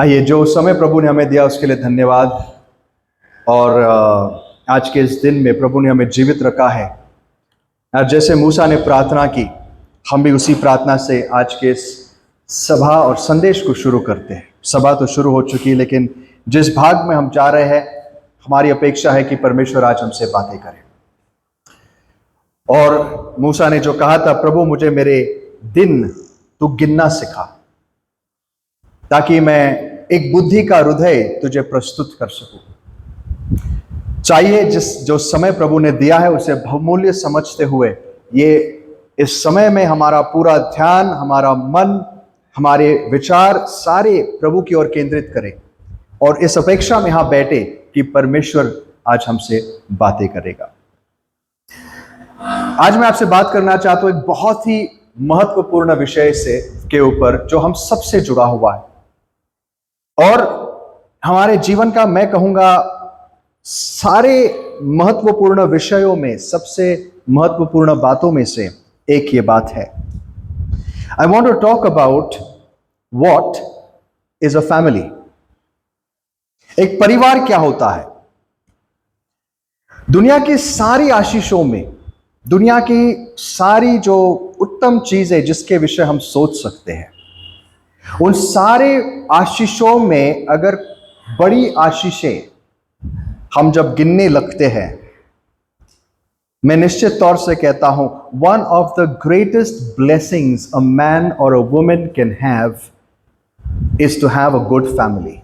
आइए, जो समय प्रभु ने हमें दिया उसके लिए धन्यवाद। और आज के इस दिन में प्रभु ने हमें जीवित रखा है। और जैसे मूसा ने प्रार्थना की, हम भी उसी प्रार्थना से आज के इस सभा और संदेश को शुरू करते हैं। सभा तो शुरू हो चुकी है, लेकिन जिस भाग में हम जा रहे हैं, हमारी अपेक्षा है कि परमेश्वर आज हमसे बातें करे। और मूसा ने जो कहा था, प्रभु मुझे मेरे दिन तू गिनना सिखा, ताकि मैं एक बुद्धि का हृदय तुझे प्रस्तुत कर सकूं। चाहिए जो समय प्रभु ने दिया है उसे बहुमूल्य समझते हुए ये इस समय में हमारा पूरा ध्यान, हमारा मन, हमारे विचार सारे प्रभु की ओर केंद्रित करें और इस अपेक्षा में यहां बैठे कि परमेश्वर आज हमसे बातें करेगा। आज मैं आपसे बात करना चाहता हूं एक बहुत ही महत्वपूर्ण विषय से के ऊपर जो हम सबसे जुड़ा हुआ है और हमारे जीवन का, मैं कहूंगा, सारे महत्वपूर्ण विषयों में सबसे महत्वपूर्ण बातों में से एक ये बात है। I want to talk about what is a family. एक परिवार क्या होता है? दुनिया की सारी आशीषों में, दुनिया की सारी जो उत्तम चीजें जिसके विषय हम सोच सकते हैं, उन सारे आशीषों में अगर बड़ी आशीषें हम जब गिनने लगते हैं, मैं निश्चित तौर से कहता हूं, one of the greatest blessings a man और a woman can have is to have a good family.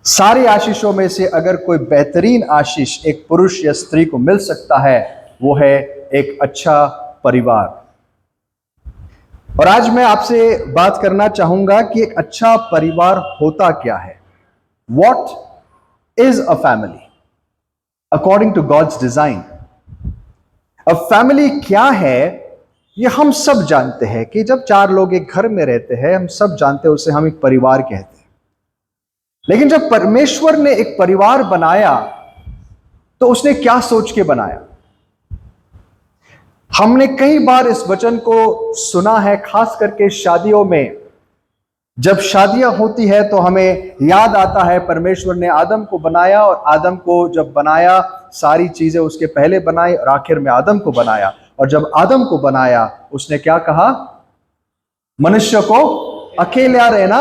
सारी आशीषों में से अगर कोई बेहतरीन आशीष एक पुरुष या स्त्री को मिल सकता है, वो है एक अच्छा परिवार। और आज मैं आपसे बात करना चाहूंगा कि एक अच्छा परिवार होता क्या है। What is a family according to God's design? अब फैमिली क्या है ये हम सब जानते हैं कि जब चार लोग एक घर में रहते हैं, हम सब जानते हैं, उसे हम एक परिवार कहते हैं। लेकिन जब परमेश्वर ने एक परिवार बनाया तो उसने क्या सोच के बनाया? हमने कई बार इस वचन को सुना है, खास करके शादियों में। जब शादियां होती है तो हमें याद आता है परमेश्वर ने आदम को बनाया, और आदम को जब बनाया, सारी चीजें उसके पहले बनाई और आखिर में आदम को बनाया। और जब आदम को बनाया उसने क्या कहा? मनुष्य को अकेला रहना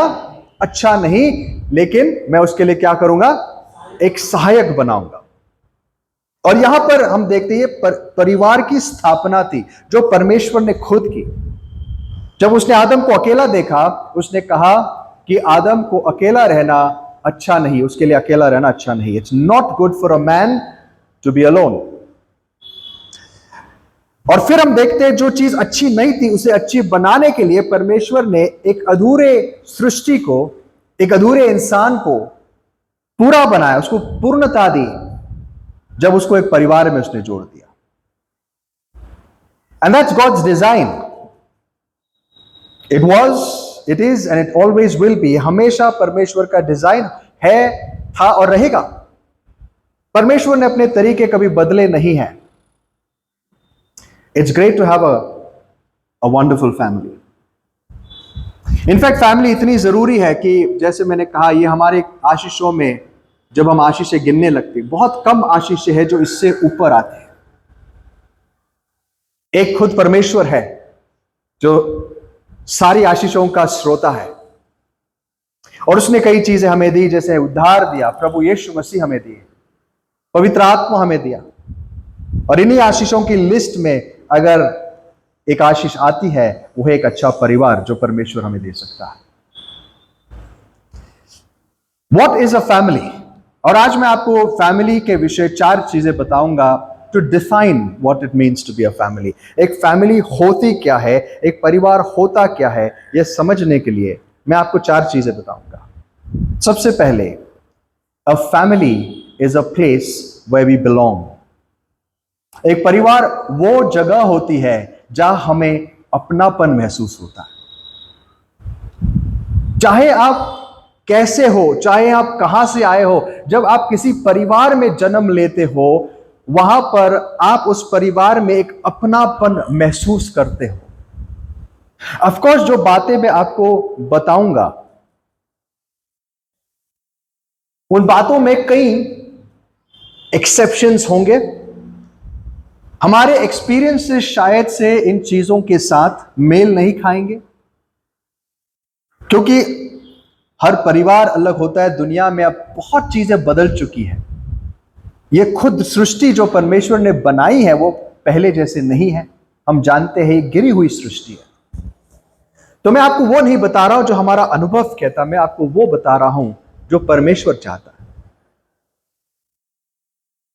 अच्छा नहीं, लेकिन मैं उसके लिए क्या करूंगा? एक सहायक बनाऊंगा। और यहां पर हम देखते हैं परिवार की स्थापना थी जो परमेश्वर ने खुद की। जब उसने आदम को अकेला देखा, उसने कहा कि आदम को अकेला रहना अच्छा नहीं, उसके लिए अकेला रहना अच्छा नहीं। It's not good for a man to be alone. और फिर हम देखते हैं जो चीज अच्छी नहीं थी उसे अच्छी बनाने के लिए परमेश्वर ने एक अधूरे सृष्टि को, एक अधूरे इंसान को पूरा बनाया, उसको पूर्णता दी जब उसको एक परिवार में उसने जोड़ दिया। And that's God's design. It was, it is and it always will be. हमेशा परमेश्वर का डिजाइन है, था और रहेगा। परमेश्वर ने अपने तरीके कभी बदले नहीं हैं। It's great to have a wonderful family. In fact family इतनी जरूरी है कि जैसे मैंने कहा, ये हमारे आशीषों में जब हम आशीषें गिनने लगते, बहुत कम आशीषें हैं जो इससे ऊपर आते हैं। एक खुद परमेश्वर है जो सारी आशीषों का स्रोता है, और उसने कई चीजें हमें दी, जैसे उद्धार दिया, प्रभु यीशु मसीह हमें दिए, पवित्र आत्मा हमें दिया। और इन्हीं आशीषों की लिस्ट में अगर एक आशीष आती है, वो है एक अच्छा परिवार जो परमेश्वर हमें दे सकता है। What is a family? और आज मैं आपको फैमिली के विषय 4 चीजें बताऊंगा to define what it means to be a family. एक फैमिली होती क्या है, एक परिवार होता क्या है, यह समझने के लिए मैं आपको 4 चीजें बताऊंगा। सबसे पहले, a family is a place where we belong. एक परिवार वो जगह होती है जहां हमें अपनापन महसूस होता है। चाहे आप कैसे हो, चाहे आप कहां से आए हो, जब आप किसी परिवार में जन्म लेते हो, वहां पर आप उस परिवार में एक अपनापन महसूस करते हो। ऑफ कोर्स जो बातें मैं आपको बताऊंगा उन बातों में कई एक्सेप्शंस होंगे। हमारे एक्सपीरियंसेस शायद से इन चीजों के साथ मेल नहीं खाएंगे, क्योंकि हर परिवार अलग होता है। दुनिया में अब बहुत चीजें बदल चुकी हैं। ये खुद सृष्टि जो परमेश्वर ने बनाई है वो पहले जैसे नहीं है। हम जानते हैं गिरी हुई सृष्टि है। तो मैं आपको वो नहीं बता रहा हूं जो हमारा अनुभव कहता, मैं आपको वो बता रहा हूं जो परमेश्वर चाहता है।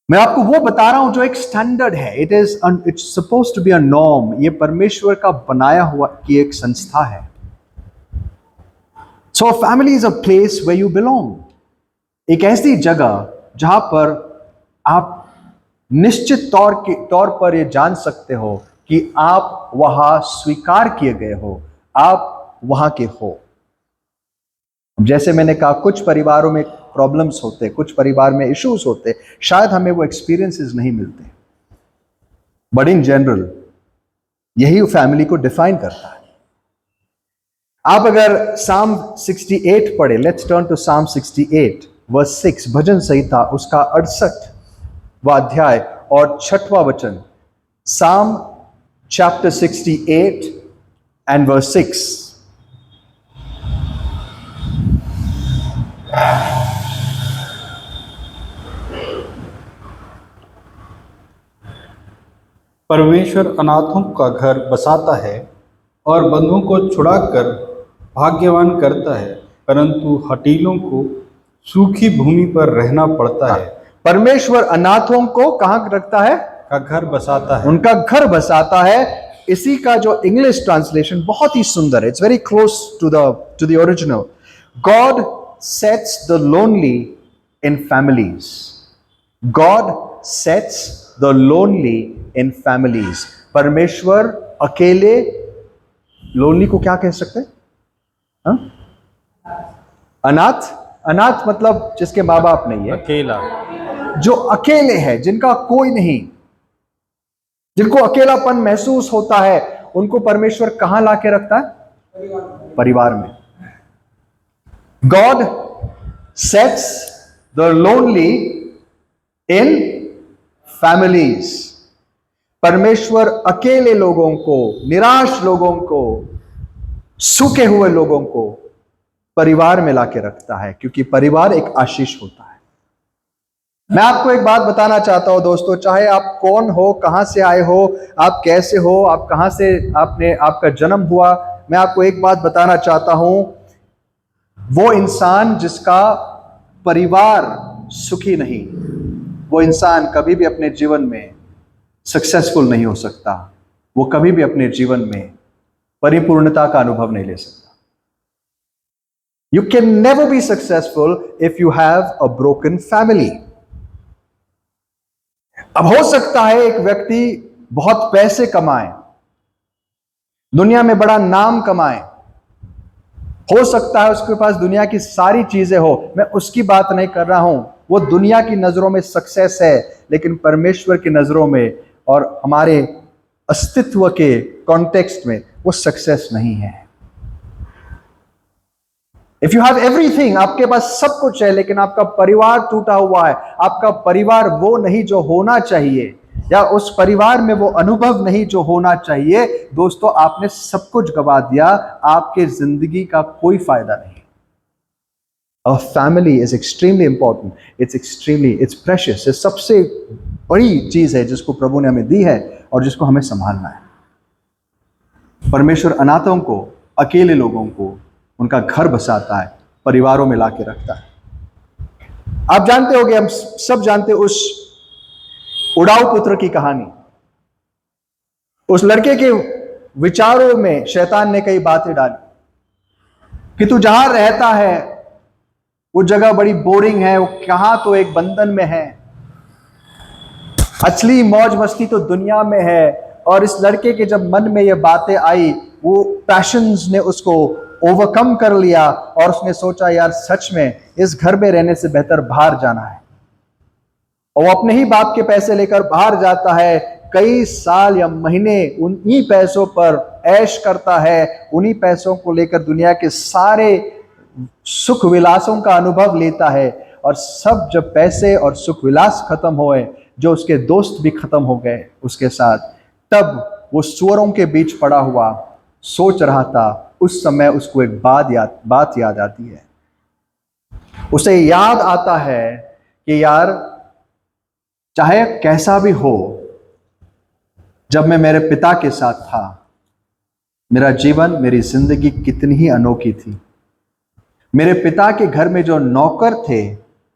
मैं आपको वो बता रहा हूं जो एक स्टैंडर्ड है। It's suppose to be a norm. ये परमेश्वर का बनाया हुआ की एक संस्था है। So family is a place where you belong. एक ऐसी जगह जहां पर आप निश्चित तौर पर यह जान सकते हो कि आप वहां स्वीकार किए गए हो, आप वहां के हो। जैसे मैंने कहा, कुछ परिवारों में प्रॉब्लम्स होते, कुछ परिवार में इश्यूज होते, शायद हमें वो एक्सपीरियंसेस नहीं मिलते, बट इन जनरल यही फैमिली को डिफाइन करता है। आप अगर साम 68 पढ़े, लेट्स टर्न टू साम 68 वर्स 6, भजन संहिता उसका 68वां अध्याय और 6वां वचन। साम चैप्टर 68 एंड वर्स 6। परमेश्वर अनाथों का घर बसाता है और बंधुओं को छुड़ाकर भाग्यवान करता है, परंतु हठीलों को सूखी भूमि पर रहना पड़ता है। परमेश्वर अनाथों को कहां रखता है? का घर बसाता है, उनका घर बसाता है। इसी का जो इंग्लिश ट्रांसलेशन बहुत ही सुंदर है। It's very close to the original. God sets the lonely in families. God sets the lonely in families. परमेश्वर अकेले, लोनली को क्या कह सकते हैं? अनाथ। अनाथ मतलब जिसके माँ बाप नहीं है, अकेला, जो अकेले है, जिनका कोई नहीं, जिनको अकेलापन महसूस होता है, उनको परमेश्वर कहां लाके रखता है? परिवार में। God sets the lonely in families. परमेश्वर अकेले लोगों को, निराश लोगों को, सूखे हुए लोगों को परिवार में लाके रखता है, क्योंकि परिवार एक आशीष होता है। मैं आपको एक बात बताना चाहता हूं दोस्तों, चाहे आप कौन हो, कहां से आए हो, आप कैसे हो, आप कहां से आपका जन्म हुआ, मैं आपको एक बात बताना चाहता हूं, वो इंसान जिसका परिवार सुखी नहीं, वो इंसान कभी भी अपने जीवन में सक्सेसफुल नहीं हो सकता। वो कभी भी अपने जीवन में परिपूर्णता का अनुभव नहीं ले सकता। You can never be successful if you have a broken family. अब हो सकता है एक व्यक्ति बहुत पैसे कमाए, दुनिया में बड़ा नाम कमाए, हो सकता है उसके पास दुनिया की सारी चीजें हो, मैं उसकी बात नहीं कर रहा हूं, वो दुनिया की नजरों में सक्सेस है, लेकिन परमेश्वर की नजरों में और हमारे अस्तित्व के कॉन्टेक्स्ट में वो सक्सेस नहीं है। इफ यू हैव एवरीथिंग, आपके पास सब कुछ है, लेकिन आपका परिवार टूटा हुआ है, आपका परिवार वो नहीं जो होना चाहिए, या उस परिवार में वो अनुभव नहीं जो होना चाहिए, दोस्तों आपने सब कुछ गवा दिया, आपके जिंदगी का कोई फायदा नहीं। A family is extremely important. It's precious. ये सबसे बड़ी चीज है जिसको प्रभु ने हमें दी है और जिसको हमें संभालना है। परमेश्वर अनाथों को, अकेले लोगों को उनका घर बसाता है, परिवारों में लाके रखता है। आप जानते होंगे, हम सब जानते हैं उस उड़ाऊ पुत्र की कहानी। उस लड़के के विचारों में शैतान ने कई बातें डाली कि तू जहां रहता है वो जगह बड़ी बोरिंग है, वो कहां तो एक बंधन में है, असली मौज मस्ती तो दुनिया में है। और इस लड़के के जब मन में ये बातें आई, वो पैशंस ने उसको ओवरकम कर लिया और उसने सोचा यार सच में इस घर में रहने से बेहतर बाहर जाना है। और वो अपने ही बाप के पैसे लेकर बाहर जाता है, कई साल या महीने उन्हीं पैसों पर ऐश करता है, उन्हीं पैसों को लेकर दुनिया के सारे सुख विलासों का अनुभव लेता है। और सब जब पैसे और सुख विलास खत्म हुए, जो उसके दोस्त भी खत्म हो गए उसके साथ, तब वो सुअरों के बीच पड़ा हुआ सोच रहा था। उस समय उसको एक बात याद आती है। उसे याद आता है कि यार, चाहे कैसा भी हो, जब मैं मेरे पिता के साथ था, मेरा जीवन, मेरी जिंदगी कितनी ही अनोखी थी। मेरे पिता के घर में जो नौकर थे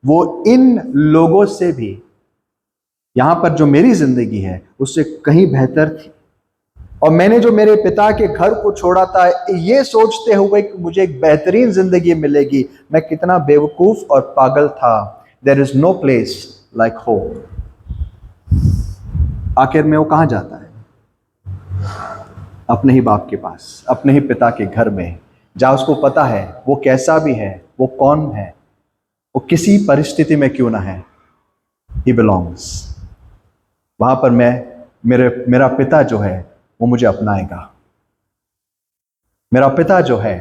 वो इन लोगों से भी, यहां पर जो मेरी जिंदगी है उससे कहीं बेहतर थी। और मैंने जो मेरे पिता के घर को छोड़ा था ये सोचते हुए कि मुझे एक बेहतरीन जिंदगी मिलेगी, मैं कितना बेवकूफ और पागल था। There is no place like home. आखिर में वो कहां जाता है? अपने ही बाप के पास, अपने ही पिता के घर में, जहां उसको पता है वो कैसा भी है, वो कौन है, वो किसी परिस्थिति में क्यों ना है, ही बिलोंग्स। वहां पर मेरा पिता जो है वो मुझे अपनाएगा। मेरा पिता जो है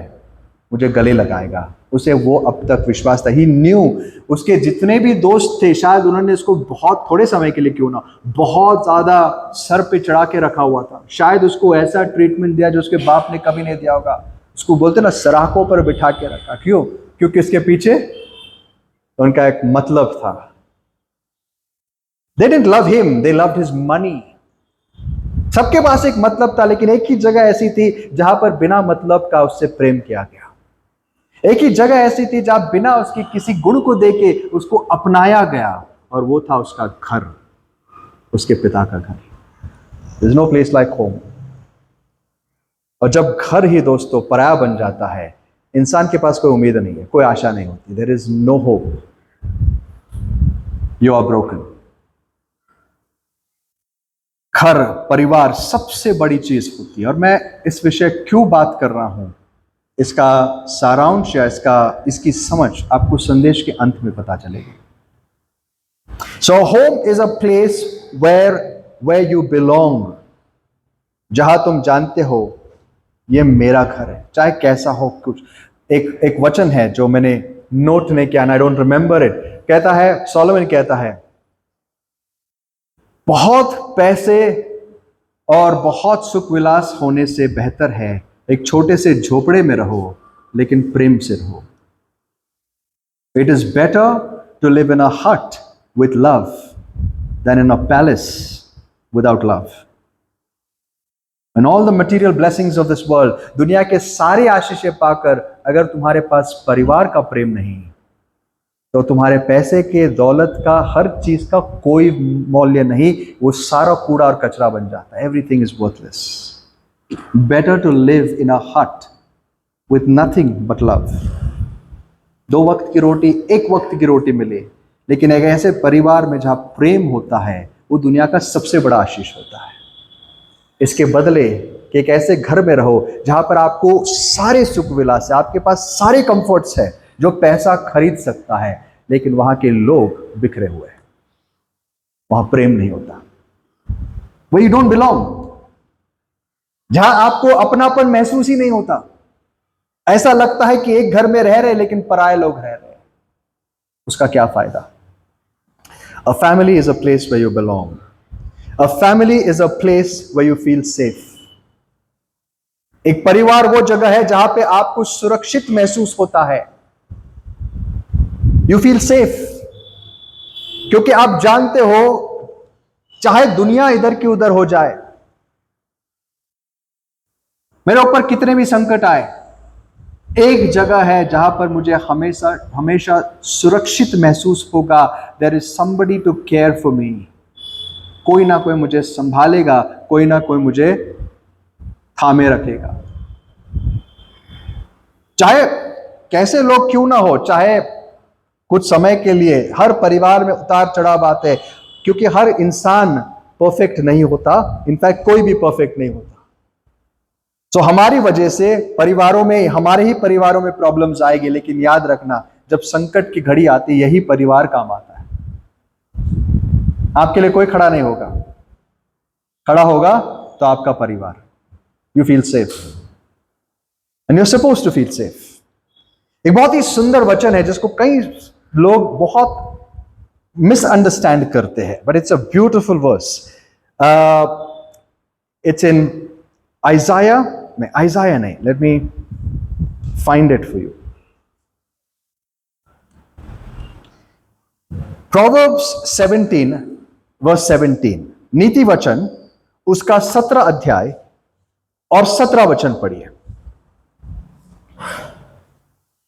मुझे गले लगाएगा। उसे वो अब तक विश्वास था। ही न्यू, उसके जितने भी दोस्त थे शायद उन्होंने इसको बहुत थोड़े समय के लिए क्यों ना बहुत ज्यादा सर पे चढ़ा के रखा हुआ था। शायद उसको ऐसा ट्रीटमेंट दिया जो उसके बाप ने कभी नहीं दिया होगा। उसको बोलते ना, सराखों पर बिठा के रखा। क्यों? क्योंकि इसके पीछे उनका एक मतलब था। They didn't love him, they loved his money. सबके पास एक मतलब था, लेकिन एक ही जगह ऐसी थी जहां पर बिना मतलब का उससे प्रेम किया गया। एक ही जगह ऐसी थी जहां बिना उसकी किसी गुण को देके उसको अपनाया गया, और वो था उसका घर, उसके पिता का घर। There's no place like home. और जब घर ही दोस्तों पराया बन जाता है, इंसान के पास कोई उम्मीद नहीं है, कोई आशा नहीं होती। There is no hope. You are broken. घर, परिवार सबसे बड़ी चीज होती है। और मैं इस विषय क्यों बात कर रहा हूं, इसका सारांश या इसकी समझ आपको संदेश के अंत में पता चलेगी। So home is a place where you belong, जहां तुम जानते हो ये मेरा घर है, चाहे कैसा हो। कुछ एक वचन है जो मैंने नोट नहीं किया, आई डोंट रिमेंबर इट। कहता है, सोलोमन कहता है, बहुत पैसे और बहुत सुख विलास होने से बेहतर है एक छोटे से झोपड़े में रहो लेकिन प्रेम से रहो। It is better to live in a hut with love than in a palace without love. And all the material blessings of this world, दुनिया के सारे आशीषें पाकर अगर तुम्हारे पास परिवार का प्रेम नहीं, तो तुम्हारे पैसे के, दौलत का, हर चीज का कोई मूल्य नहीं। वो सारा कूड़ा और कचरा बन जाता है। Everything is worthless. Better to live in a hut with nothing but love. 2 वक्त की रोटी, 1 वक्त की रोटी मिले, लेकिन एक ऐसे परिवार में जहां प्रेम होता है, वो दुनिया का सबसे बड़ा आशीष होता है। इसके बदले कि एक ऐसे घर में रहो जहां पर आपको सारे सुख विलास है, आपके पास सारे कंफर्ट्स है जो पैसा खरीद सकता है, लेकिन वहां के लोग बिखरे हुए हैं, वहां प्रेम नहीं होता, वही डोंट बिलोंग। जहां आपको अपनापन महसूस ही नहीं होता, ऐसा लगता है कि एक घर में रह रहे लेकिन पराये लोग रह रहे, उसका क्या फायदा? A family is a place where you belong. A family is a place where you feel safe. एक परिवार वो जगह है जहां पे आपको सुरक्षित महसूस होता है। यू फील सेफ, क्योंकि आप जानते हो चाहे दुनिया इधर की उधर हो जाए, मेरे ऊपर कितने भी संकट आए, एक जगह है जहां पर मुझे हमेशा हमेशा सुरक्षित महसूस होगा। There is somebody to care for me. कोई ना कोई मुझे संभालेगा, कोई ना कोई मुझे थामे रखेगा। चाहे कैसे लोग क्यों ना हो, चाहे कुछ समय के लिए, हर परिवार में उतार चढ़ाव आते हैं, क्योंकि हर इंसान परफेक्ट नहीं होता। इनफैक्ट कोई भी परफेक्ट नहीं होता। तो हमारी वजह से परिवारों में, हमारे ही परिवारों में प्रॉब्लम्स आएगी, लेकिन याद रखना, जब संकट की घड़ी आती यही परिवार काम आता है। आपके लिए कोई खड़ा नहीं होगा, खड़ा होगा तो आपका परिवार। You feel safe and you are supposed to feel safe. एक बहुत ही सुंदर वचन है जिसको कई लोग बहुत मिसअंडरस्टैंड करते हैं, but it's a beautiful verse. It's in Isaiah नहीं, let me find it for you. Proverbs 17 verse 17, नीति वचन उसका 17 अध्याय और 17 वचन पढ़िए.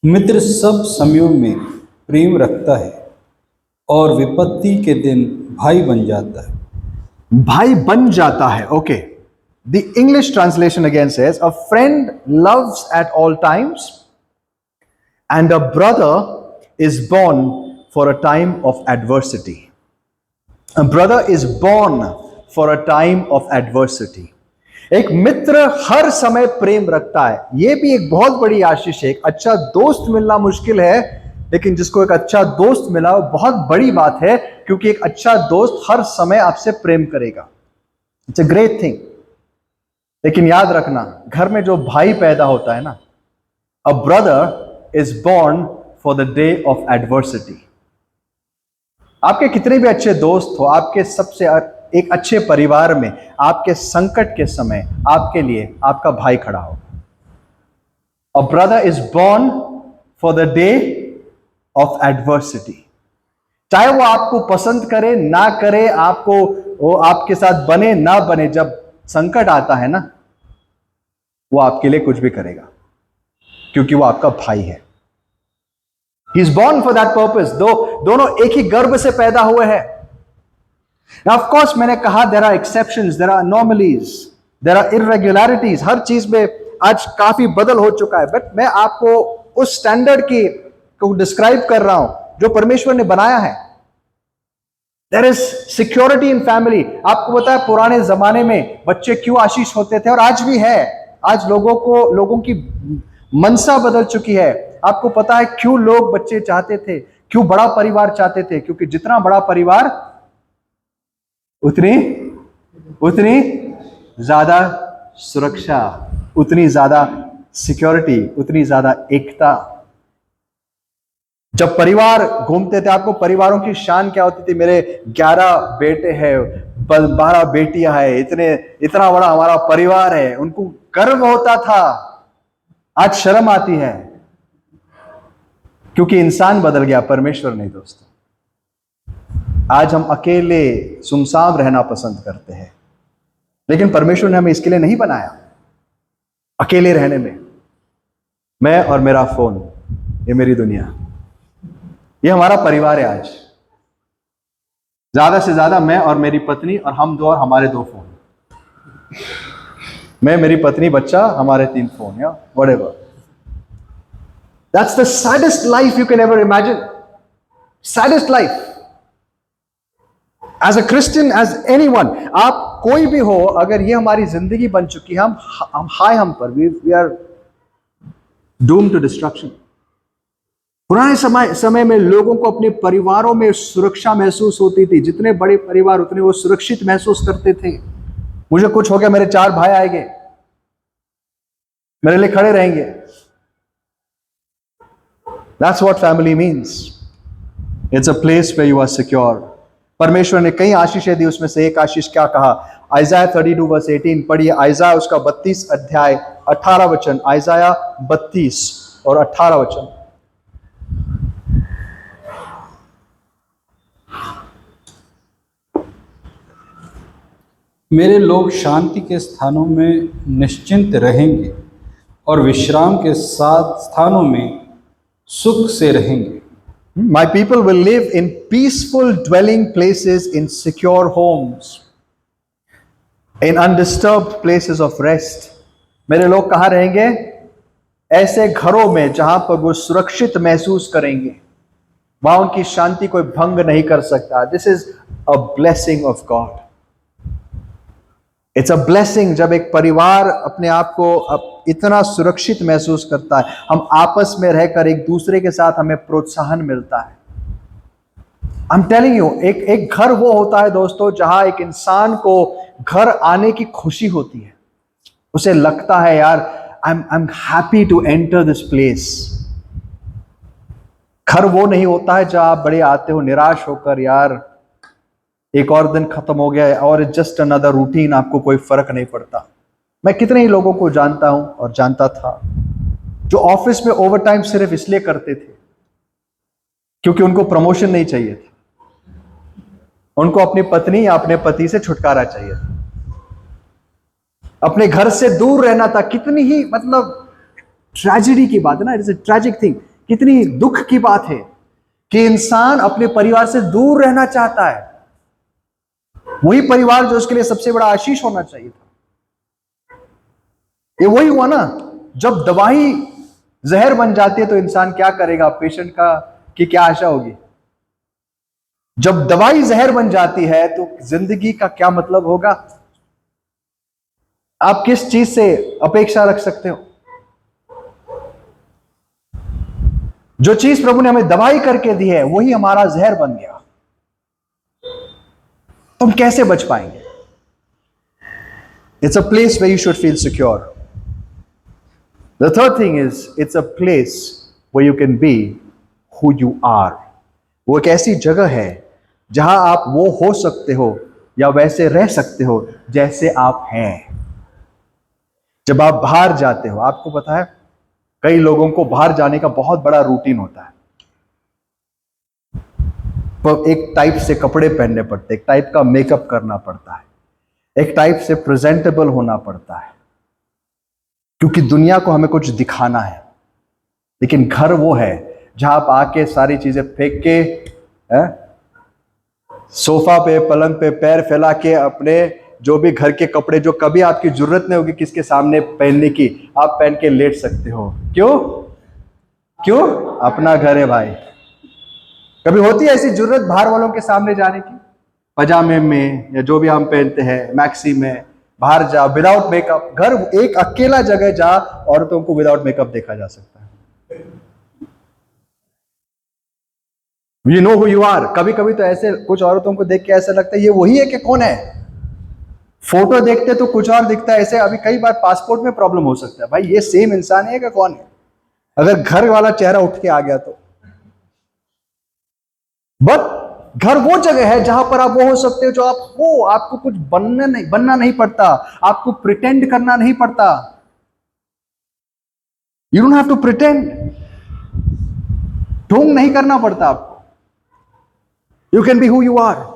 मित्र सब समयों में प्रेम रखता है और विपत्ति के दिन भाई बन जाता है. भाई बन जाता है. Okay, the English translation again says a friend loves at all times and a brother is born for a time of adversity. A brother is born for a time of adversity. एक मित्र हर समय प्रेम रखता है. यह भी एक बहुत बड़ी आशीष है. एक अच्छा दोस्त मिलना मुश्किल है, लेकिन जिसको एक अच्छा दोस्त मिला वो बहुत बड़ी बात है, क्योंकि एक अच्छा दोस्त हर समय आपसे प्रेम करेगा. It's a great thing. लेकिन याद रखना, घर में जो भाई पैदा होता है ना, a brother is born for the day of adversity. आपके कितने भी अच्छे दोस्त हो, आपके सबसे एक अच्छे परिवार में आपके संकट के समय आपके लिए आपका भाई खड़ा हो. A brother is born for the day of adversity. चाहे वो आपको पसंद करे ना करे, आपको वो आपके साथ बने ना बने, जब संकट आता है ना, वो आपके लिए कुछ भी करेगा, क्योंकि वो आपका भाई है. He is born for that purpose. दोनों एक ही गर्भ से पैदा हुए हैं. Now, of course, मैंने कहा there are exceptions, there are anomalies, there are irregularities. हर चीज में आज काफी बदल हो चुका है, बट मैं आपको उस स्टैंडर्ड की को डिस्क्राइब कर रहा हूं जो परमेश्वर ने बनाया है. There is security in family. आपको पता है पुराने जमाने में बच्चे क्यों आशीष होते थे, और आज भी है. आज लोगों की मनसा बदल चुकी है. आपको पता है क्यों लोग बच्चे चाहते थे, क्यों बड़ा परिवार चाहते थे? क्योंकि जितना बड़ा परिवार उतनी ज्यादा सुरक्षा, उतनी ज्यादा सिक्योरिटी, उतनी ज्यादा एकता. जब परिवार घूमते थे, आपको परिवारों की शान क्या होती थी? मेरे 11 बेटे हैं, 12 बेटियां हैं, इतना बड़ा हमारा परिवार है. उनको गर्व होता था. आज शर्म आती है, क्योंकि इंसान बदल गया, परमेश्वर नहीं दोस्तों. आज हम अकेले सुमसाम रहना पसंद करते हैं, लेकिन परमेश्वर ने हमें इसके लिए नहीं बनाया, अकेले रहने में. मैं और मेरा फोन, ये मेरी दुनिया, ये हमारा परिवार है. आज ज्यादा से ज्यादा मैं और मेरी पत्नी और हम दो और हमारे 2 फोन. मैं, मेरी पत्नी, बच्चा, हमारे 3 फोन, या whatever. That's the saddest life you can ever imagine. Saddest life. As a Christian, as anyone, आप कोई भी हो, अगर ये हमारी जिंदगी बन चुकी है, हम पर, we are doomed to destruction. पुराने समय में लोगों को अपने परिवारों में सुरक्षा महसूस होती थी. जितने बड़े परिवार उतने वो सुरक्षित महसूस करते थे. मुझे कुछ हो गया, मेरे 4 भाई आएंगे, मेरे लिए खड़े रहेंगे. That's what family means. It's a place where you are secure. परमेश्वर ने कई आशीषें दी, उसमें से एक आशीष क्या कहा? आइजाया 32 वर्स 18 पढ़िए. आइजाया उसका 32 अध्याय 18 वचन. आइजाया 32 और 18 वचन. मेरे लोग शांति के स्थानों में निश्चिंत रहेंगे और विश्राम के साथ स्थानों में सुख से रहेंगे. My people will live in peaceful dwelling places, in secure homes, in undisturbed places of rest. मेरे लोग कहाँ रहेंगे? ऐसे घरों में जहां पर वो सुरक्षित महसूस करेंगे, वहां उनकी शांति कोई भंग नहीं कर सकता. This is a blessing of God. It's a blessing जब एक परिवार अपने आप को इतना सुरक्षित महसूस करता है. हम आपस में रहकर एक दूसरे के साथ हमें प्रोत्साहन मिलता है. I'm telling you, एक घर वो होता है दोस्तों जहां एक इंसान को घर आने की खुशी होती है. उसे लगता है यार I'm happy to enter this place. घर वो नहीं होता है जहां आप बड़े आते हो निराश होकर, यार एक और दिन खत्म हो गया और जस्ट अनदर रूटीन, आपको कोई फर्क नहीं पड़ता। मैं कितने ही लोगों को जानता हूं और जानता था जो ऑफिस में ओवर टाइम सिर्फ इसलिए करते थे क्योंकि उनको प्रमोशन नहीं चाहिए था, उनको अपनी पत्नी या अपने पति से छुटकारा चाहिए था, अपने घर से दूर रहना था। कितनी ही मतलब ट्रेजेडी की बात है ना, इट्स अ ट्रेजिक थिंग, कितनी दुख की बात है कि इंसान अपने परिवार से दूर रहना चाहता है, वही परिवार जो उसके लिए सबसे बड़ा आशीष होना चाहिए था। ये वही हुआ ना, जब दवाई जहर बन जाती है तो इंसान क्या करेगा, पेशेंट का की क्या आशा होगी। जब दवाई जहर बन जाती है तो जिंदगी का क्या मतलब होगा। आप किस चीज से अपेक्षा रख सकते हो। जो चीज प्रभु ने हमें दवाई करके दी है वही हमारा जहर बन गया, तुम कैसे बच पाएंगे। It's a place where you should feel secure. The third thing is it's a place where you can be who you are. वो एक ऐसी जगह है जहां आप वो हो सकते हो या वैसे रह सकते हो जैसे आप हैं। जब आप बाहर जाते हो, आपको पता है कई लोगों को बाहर जाने का बहुत बड़ा रूटीन होता है, तो एक टाइप से कपड़े पहनने पड़ते, एक टाइप का मेकअप करना पड़ता है, एक टाइप से प्रेजेंटेबल होना पड़ता है, क्योंकि दुनिया को हमें कुछ दिखाना है। लेकिन घर वो है जहां आप आके सारी चीजें फेंक के सोफा पे पलंग पे पैर फैला के अपने जो भी घर के कपड़े जो कभी आपकी जरूरत नहीं होगी किसके सामने पहनने की, आप पहन के लेट सकते हो। क्यों? क्यों? अपना घर है भाई। कभी होती है ऐसी जरूरत बाहर वालों के सामने जाने की, पजामे में या जो भी हम पहनते हैं, मैक्सी में बाहर जाओ विदाउट मेकअप। घर एक अकेला जगह जहां औरतों को विदाउट मेकअप देखा जा सकता है। You know who you are। कभी कभी तो ऐसे कुछ औरतों को देख के ऐसा लगता है ये वही है कि कौन है। फोटो देखते तो कुछ और दिखता है। ऐसे अभी कई बार पासपोर्ट में प्रॉब्लम हो सकता है, भाई ये सेम इंसान है कि कौन है, अगर घर वाला चेहरा उठ के आ गया तो। बट घर वो जगह है जहां पर आप वो हो सकते हो जो आप हो। आपको कुछ बनना नहीं पड़ता, आपको प्रिटेंड करना नहीं पड़ता। You don't have to pretend, ढोंग नहीं करना पड़ता आपको। You can be who you are.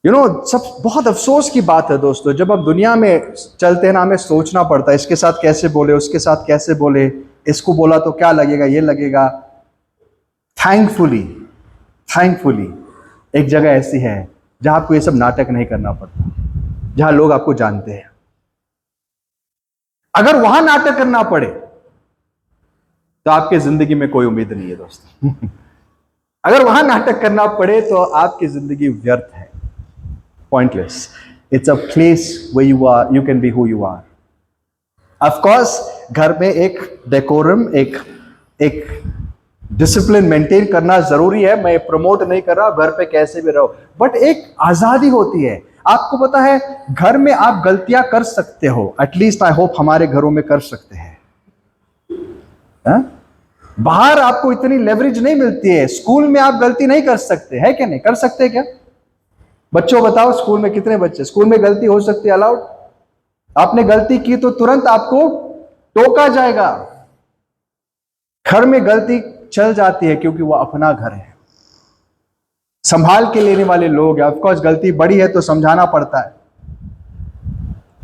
सब बहुत अफसोस की बात है दोस्तों, जब हम दुनिया में चलते हैं ना, हमें सोचना पड़ता है इसके साथ कैसे बोले, उसके साथ कैसे बोले, इसको बोला तो क्या लगेगा, ये लगेगा। थैंकफुली एक जगह ऐसी है जहां आपको ये सब नाटक नहीं करना पड़ता, जहां लोग आपको जानते हैं। अगर वहां नाटक करना पड़े तो आपकी जिंदगी में कोई उम्मीद नहीं है दोस्तों। अगर वहां नाटक करना पड़े तो आपकी जिंदगी व्यर्थ है, pointless. It's a place where you can be who you are. Of course घर में एक डेकोरम, एक डिसिप्लिन मेंटेन करना जरूरी है। मैं प्रमोट नहीं कर रहा, घर पे कैसे भी रहो, बट एक आजादी होती है। आपको पता है घर में आप गलतियां कर सकते हो, एटलीस्ट आई होप हमारे घरों में कर सकते हैं। बाहर आपको इतनी लेवरेज नहीं मिलती है। स्कूल में आप गलती नहीं कर सकते, है क्या? नहीं कर सकते क्या? बच्चों बताओ, स्कूल में कितने बच्चे, स्कूल में गलती हो सकती है, अलाउड? आपने गलती की तो तुरंत आपको टोका जाएगा। घर में गलती चल जाती है क्योंकि वो अपना घर है, संभाल के लेने वाले लोग हैं। ऑफ कोर्स गलती बड़ी है तो समझाना पड़ता है,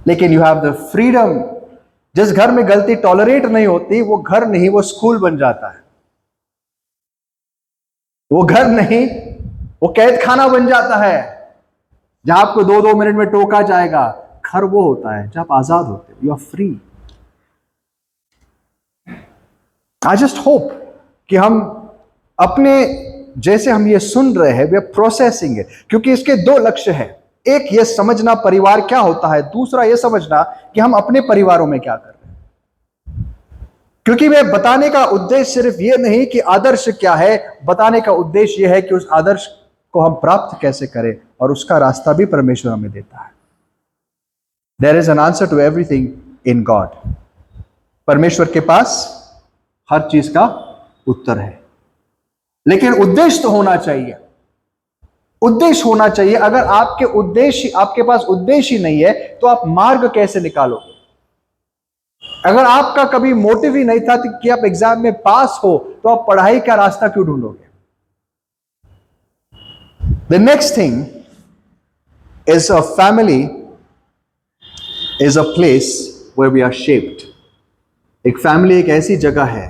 लेकिन यू हैव द फ्रीडम। जिस घर में गलती टॉलरेट नहीं होती वो घर नहीं, वो स्कूल बन जाता है। वो घर नहीं, वो कैद खाना बन जाता है जहां आपको 2-2 मिनट में टोका जाएगा। घर वो होता है जहां आप आजाद होते हो, you are free. I just hope कि हम अपने जैसे हम ये सुन रहे हैं वे प्रोसेसिंग है, क्योंकि इसके 2 लक्ष्य हैं। एक ये समझना परिवार क्या होता है, दूसरा ये समझना कि हम अपने परिवारों में क्या कर रहे हैं। क्योंकि वे बताने का उद्देश्य सिर्फ ये नहीं कि आदर्श क्या है, बताने का उद्देश्य यह है कि उस आदर्श को हम प्राप्त कैसे करें, और उसका रास्ता भी परमेश्वर हमें देता है। There is an answer to everything in God. परमेश्वर के पास हर चीज का उत्तर है। लेकिन उद्देश्य तो होना चाहिए, उद्देश्य होना चाहिए। अगर आपके पास उद्देश्य ही नहीं है तो आप मार्ग कैसे निकालोगे? अगर आपका कभी मोटिव ही नहीं था कि आप एग्जाम में पास हो, तो आप पढ़ाई का रास्ता क्यों ढूंढोगे? The next thing is a family is a place where we are shaped. एक फैमिली एक ऐसी जगह है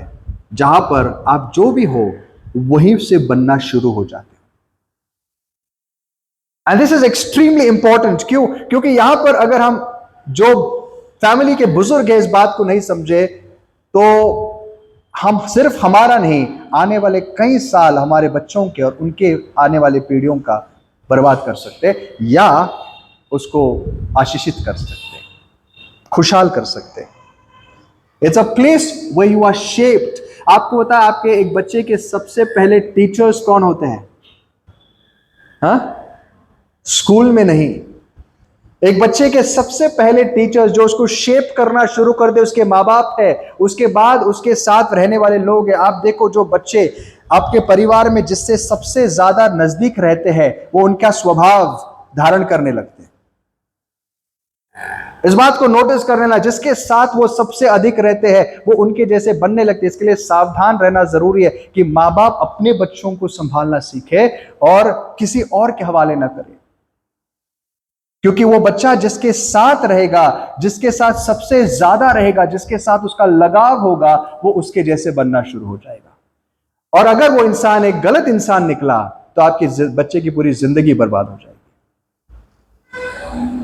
जहां पर आप जो भी हो वहीं से बनना शुरू हो जाते हैं। And this is extremely important. क्यों? क्योंकि यहां पर अगर हम जो फैमिली के बुजुर्ग है इस बात को नहीं समझे, तो हम सिर्फ हमारा नहीं, आने वाले कई साल हमारे बच्चों के और उनके आने वाले पीढ़ियों का बर्बाद कर सकते हैं, या उसको आशीषित कर सकते हैं, खुशहाल कर सकते हैं। It's a place where you are shaped. आपको पता है आपके एक बच्चे के सबसे पहले टीचर्स कौन होते हैं? हाँ, स्कूल में नहीं। एक बच्चे के सबसे पहले टीचर्स जो उसको शेप करना शुरू कर दे उसके माँ बाप है, उसके बाद उसके साथ रहने वाले लोग हैं। आप देखो, जो बच्चे आपके परिवार में जिससे सबसे ज्यादा नजदीक रहते हैं वो उनका स्वभाव धारण करने लगते हैं। इस बात को नोटिस करने ना, जिसके साथ वो सबसे अधिक रहते हैं वो उनके जैसे बनने लगते हैं। इसके लिए सावधान रहना जरूरी है कि माँ बाप अपने बच्चों को संभालना सीखे और किसी और के हवाले ना करें, क्योंकि वो बच्चा जिसके साथ रहेगा, जिसके साथ सबसे ज्यादा रहेगा, जिसके साथ उसका लगाव होगा, वो उसके जैसे बनना शुरू हो जाएगा। और अगर वो इंसान एक गलत इंसान निकला तो आपके बच्चे की पूरी जिंदगी बर्बाद हो जाएगी।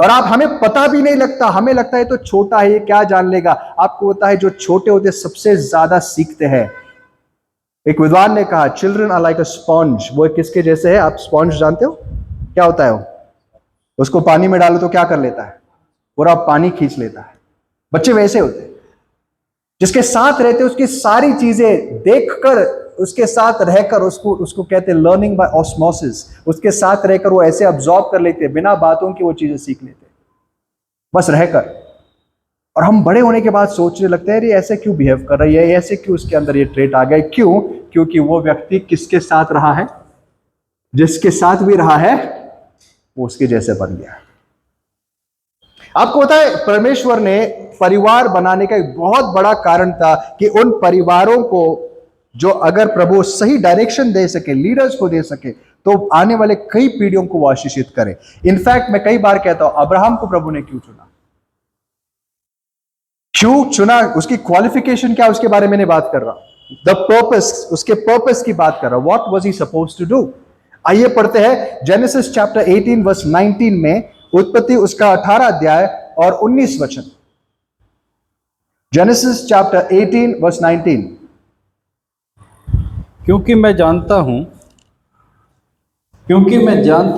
और हमें पता भी नहीं लगता, हमें लगता है तो छोटा है, ये क्या जान लेगा। आपको पता है जो छोटे होते सबसे ज्यादा सीखते हैं। एक विद्वान ने कहा, children are like a sponge. वो किसके जैसे है? आप स्पॉन्ज जानते हो क्या होता है? वो उसको पानी में डालो तो क्या कर लेता है? पूरा पानी खींच लेता है। बच्चे वैसे होते हैं, जिसके साथ रहते उसकी सारी चीजें देखकर, उसके साथ रहकर, उसको कहते हैं लर्निंग बाय ऑस्मोसिस। उसके साथ रहकर वो ऐसे अब्सॉर्ब कर लेते हैं, बिना बातों की वो चीजें सीख लेते हैं, बस रहकर। और हम बड़े होने के बाद सोचने लगते हैं, ये ऐसे क्यों बिहेव कर रही है, ऐसे क्यों उसके अंदर ये ट्रेट आ गया। क्यों? क्योंकि वो व्यक्ति किसके साथ रहा है? जिसके साथ भी रहा है वो उसके जैसे बन गया। आपको पता है परमेश्वर ने परिवार बनाने का एक बहुत बड़ा कारण था कि उन परिवारों को जो अगर प्रभु सही डायरेक्शन दे सके, लीडर्स को दे सके, तो आने वाले कई पीढ़ियों को वो आशीषित करे। इनफैक्ट मैं कई बार कहता हूं, अब्राहम को प्रभु ने क्यों चुना? क्यों चुना? उसकी क्वालिफिकेशन क्या, उसके बारे में नहीं बात कर रहा। द पर्पस, उसके पर्पस की बात कर रहा। What was he supposed to do? आइए पढ़ते हैं जेनेसिस चैप्टर 18 वर्स 19 में, उत्पत्ति उसका 18 अध्याय और 19 वचन। Genesis chapter 18 verse 19। क्योंकि मैं जानता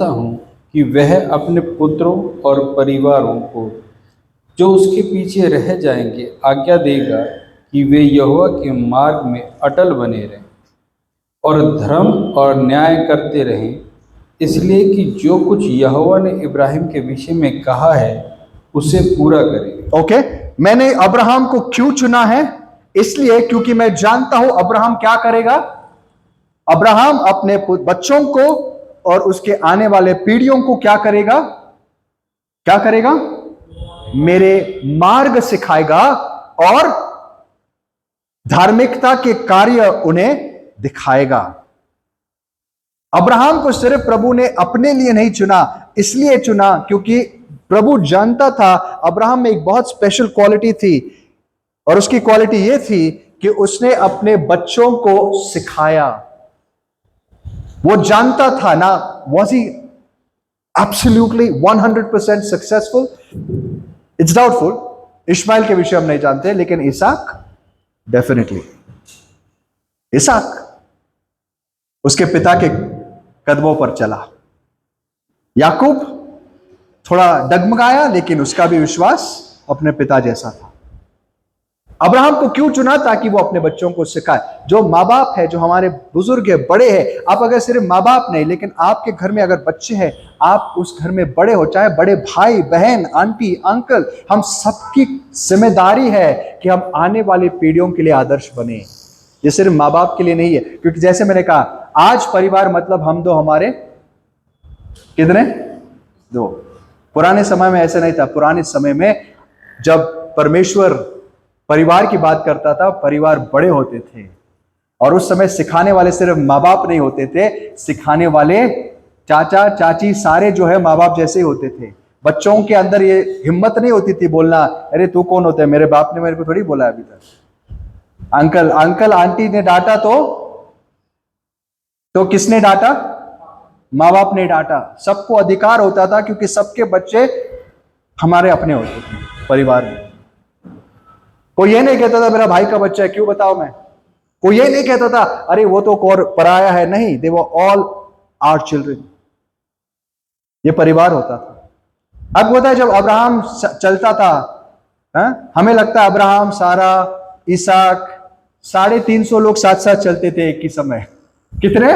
हूं कि वह अपने पुत्रों और परिवारों को जो उसके पीछे रह जाएंगे आज्ञा देगा कि वे यहोवा के मार्ग में अटल बने रहें और धर्म और न्याय करते रहें, इसलिए कि जो कुछ यहोवा ने इब्राहिम के विषय में कहा है उसे पूरा करेगा। ओके, मैंने अब्राहम को क्यों चुना है? इसलिए क्योंकि मैं जानता हूं अब्राहम क्या करेगा। अब्राहम अपने बच्चों को और उसके आने वाले पीढ़ियों को क्या करेगा? क्या करेगा? मेरे मार्ग सिखाएगा और धार्मिकता के कार्य उन्हें दिखाएगा। अब्राहम को सिर्फ प्रभु ने अपने लिए नहीं चुना, इसलिए चुना क्योंकि प्रभु जानता था अब्राहम में एक बहुत स्पेशल क्वालिटी थी, और उसकी क्वालिटी यह थी कि उसने अपने बच्चों को सिखाया। वो जानता था ना, was he absolutely 100% successful? It's doubtful. Ishmael के विषय हम नहीं जानते, लेकिन इसहाक डेफिनेटली। इसहाक उसके पिता के कदमों पर चला। याकूब थोड़ा डगमगाया, लेकिन उसका भी विश्वास अपने पिता जैसा था। अब्राहम को क्यों चुना? ताकि वो अपने बच्चों को सिखाए। जो माँ बाप है, जो हमारे बुजुर्ग है, बड़े हैं, आप अगर सिर्फ माँ बाप नहीं, लेकिन आपके घर में अगर बच्चे हैं, आप उस घर में बड़े हो, चाहे बड़े भाई बहन, आंटी अंकल, हम सबकी जिम्मेदारी है कि हम आने वाली पीढ़ियों के लिए आदर्श बने। ये सिर्फ माँ बाप के लिए नहीं है, क्योंकि जैसे मैंने कहा आज परिवार मतलब हम दो हमारे कितने दो। पुराने समय में ऐसे नहीं था। पुराने समय में जब परमेश्वर परिवार की बात करता था, परिवार बड़े होते थे, और उस समय सिखाने वाले सिर्फ माँ बाप नहीं होते थे, सिखाने वाले चाचा चाची सारे जो है माँ बाप जैसे ही होते थे। बच्चों के अंदर ये हिम्मत नहीं होती थी बोलना, अरे तू कौन होता है, मेरे बाप ने मेरे को थोड़ी बोला अभी तक। अंकल आंटी ने डांटा तो किसने डांटा? माँ बाप ने डांटा। सबको अधिकार होता था क्योंकि सबके बच्चे हमारे अपने होते थे परिवार में। कोई ये नहीं कहता था मेरा भाई का बच्चा है, क्यों बताओ मैं। कोई ये नहीं कहता था अरे वो तो और पराया है, नहीं, दे वर ऑल आवर चिल्ड्रन। ये परिवार होता था। अब होता है जब अब्राहम चलता था, हमें लगता है अब्राहम, सारा, इसहाक, 350 लोग साथ साथ चलते थे एक ही समय। कितने?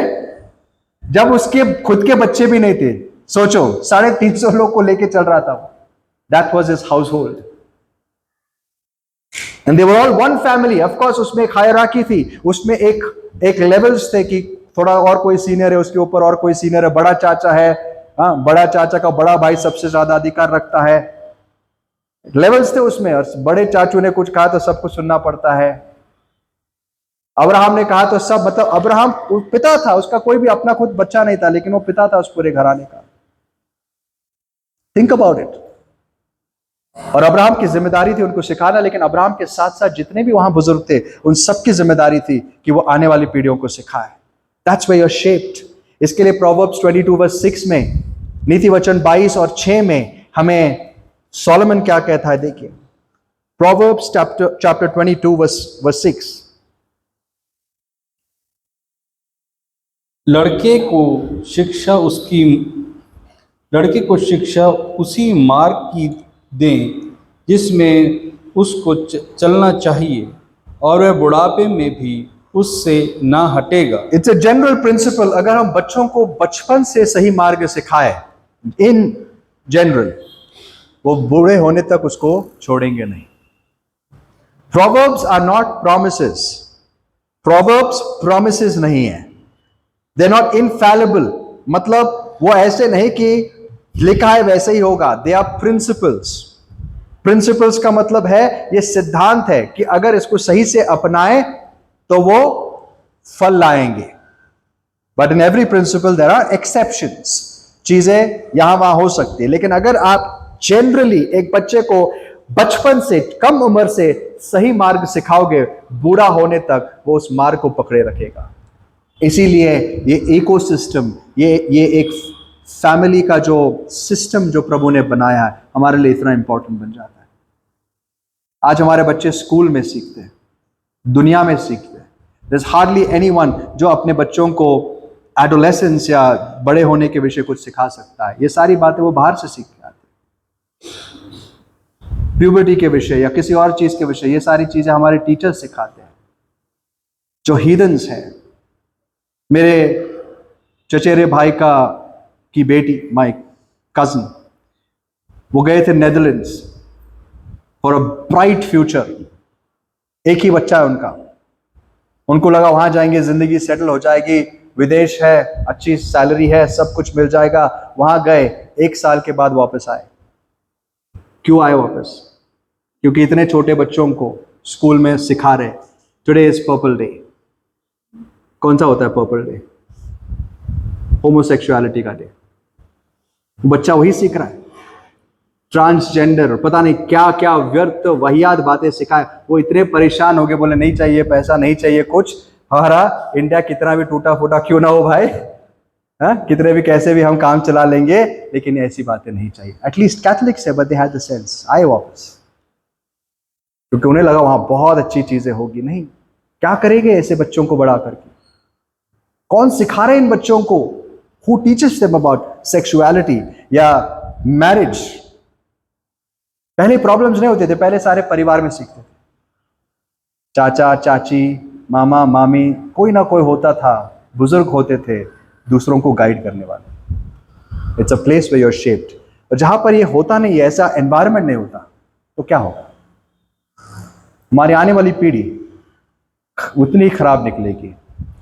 जब उसके खुद के बच्चे भी नहीं थे। सोचो 350 लोग को लेके चल रहा था। That was his house hold and they were all one family. Of course उसमें एक हायरार्की थी, उसमें एक लेवल्स थे कि थोड़ा और कोई सीनियर है, उसके ऊपर और कोई सीनियर है, बड़ा चाचा है, बड़ा चाचा का बड़ा भाई सबसे ज्यादा अधिकार रखता है। लेवल्स थे उसमें, और बड़े चाचू ने कुछ कहा तो सबको सुनना पड़ता है। अब्राहम ने कहा तो सब, मतलब अब्राहम पिता था, उसका कोई भी अपना खुद बच्चा नहीं था, लेकिन वो पिता था उस पूरे घराने का। Think about it. और अब्राहम की जिम्मेदारी थी उनको सिखाना, लेकिन अब्राहम के साथ साथ जितने भी वहां बुजुर्ग थे उन सबकी जिम्मेदारी थी कि वो आने वाली पीढ़ियों को सिखाए। That's why you are shaped. इसके लिए प्रोवर्ब्स 22:6 में, नीति वचन 22 और 6 में हमें सोलोमन क्या कहता है, देखिए। Proverbs chapter 22:6। लड़के को शिक्षा उसी मार्ग की दें जिसमें उसको चलना चाहिए, और वह बुढ़ापे में भी उससे ना हटेगा। It's a general principle. अगर हम बच्चों को बचपन से सही मार्ग सिखाए, इन जनरल, वो बूढ़े होने तक उसको छोड़ेंगे नहीं। Proverbs are not promises. Proverbs promises नहीं है। They are not infallible. मतलब वो ऐसे नहीं कि लिखा है वैसे ही होगा। They are principles. प्रिंसिपल्स का मतलब है ये सिद्धांत है कि अगर इसको सही से अपनाएं तो वो फल लाएंगे। But in every principle there are exceptions. चीजें यहां वहां हो सकती है, लेकिन अगर आप जनरली एक बच्चे को बचपन से, कम उम्र से सही मार्ग सिखाओगे, बूढ़ा होने तक वो उस मार्ग को पकड़े रखेगा। इसीलिए ये इकोसिस्टम, ये एक फैमिली का जो सिस्टम जो प्रभु ने बनाया है, हमारे लिए इतना इंपॉर्टेंट बन जाता है। आज हमारे बच्चे स्कूल में सीखते हैं, दुनिया में सीखते हैं। There's hardly anyone जो अपने बच्चों को एडोलेसेंस या बड़े होने के विषय कुछ सिखा सकता है। ये सारी बातें वो बाहर से सीख के आते हैं। प्यूबर्टी के विषय या किसी और चीज के विषय, ये सारी चीजें हमारे टीचर्स सिखाते हैं जो हीदन्स हैं। मेरे चचेरे भाई की बेटी, माय कजन, वो गए थे Netherlands for a bright future. एक ही बच्चा है उनका। उनको लगा वहां जाएंगे जिंदगी सेटल हो जाएगी, विदेश है, अच्छी सैलरी है, सब कुछ मिल जाएगा। वहां गए, 1 साल के बाद वापस आए। क्यों आए वापस? क्योंकि इतने छोटे बच्चों को स्कूल में सिखा रहे टुडे इज पर्पल डे। कौन सा होता है पर्पल डे? होमोसेक्सुअलिटी का डे। बच्चा वही सीख रहा है, ट्रांसजेंडर, पता नहीं क्या क्या व्यर्थ वहियात बातें सिखाए। वो इतने परेशान हो गए, बोले नहीं चाहिए पैसा, नहीं चाहिए कुछ, हमारा इंडिया कितना भी टूटा फूटा क्यों ना हो भाई, कितने भी कैसे भी हम काम चला लेंगे, लेकिन ऐसी बातें नहीं चाहिए। एटलीस्ट कैथलिक्स है, but they had the sense. आए वापस, क्योंकि उन्हें लगा वहां बहुत अच्छी चीजें होगी। नहीं, क्या करेंगे ऐसे बच्चों को बड़ा करके? कौन सिखा रहे इन बच्चों को? Who teaches them about sexuality या मैरिज? पहले प्रॉब्लम्स नहीं होते थे, पहले सारे परिवार में सीखते थे। चाचा चाची, मामा मामी, कोई ना कोई होता था, बुजुर्ग होते थे दूसरों को गाइड करने वाले। It's a place where you are shaped. और जहां पर ये होता नहीं है, ऐसा एनवायरनमेंट नहीं होता, तो क्या होगा? हमारी आने वाली पीढ़ी उतनी खराब निकलेगी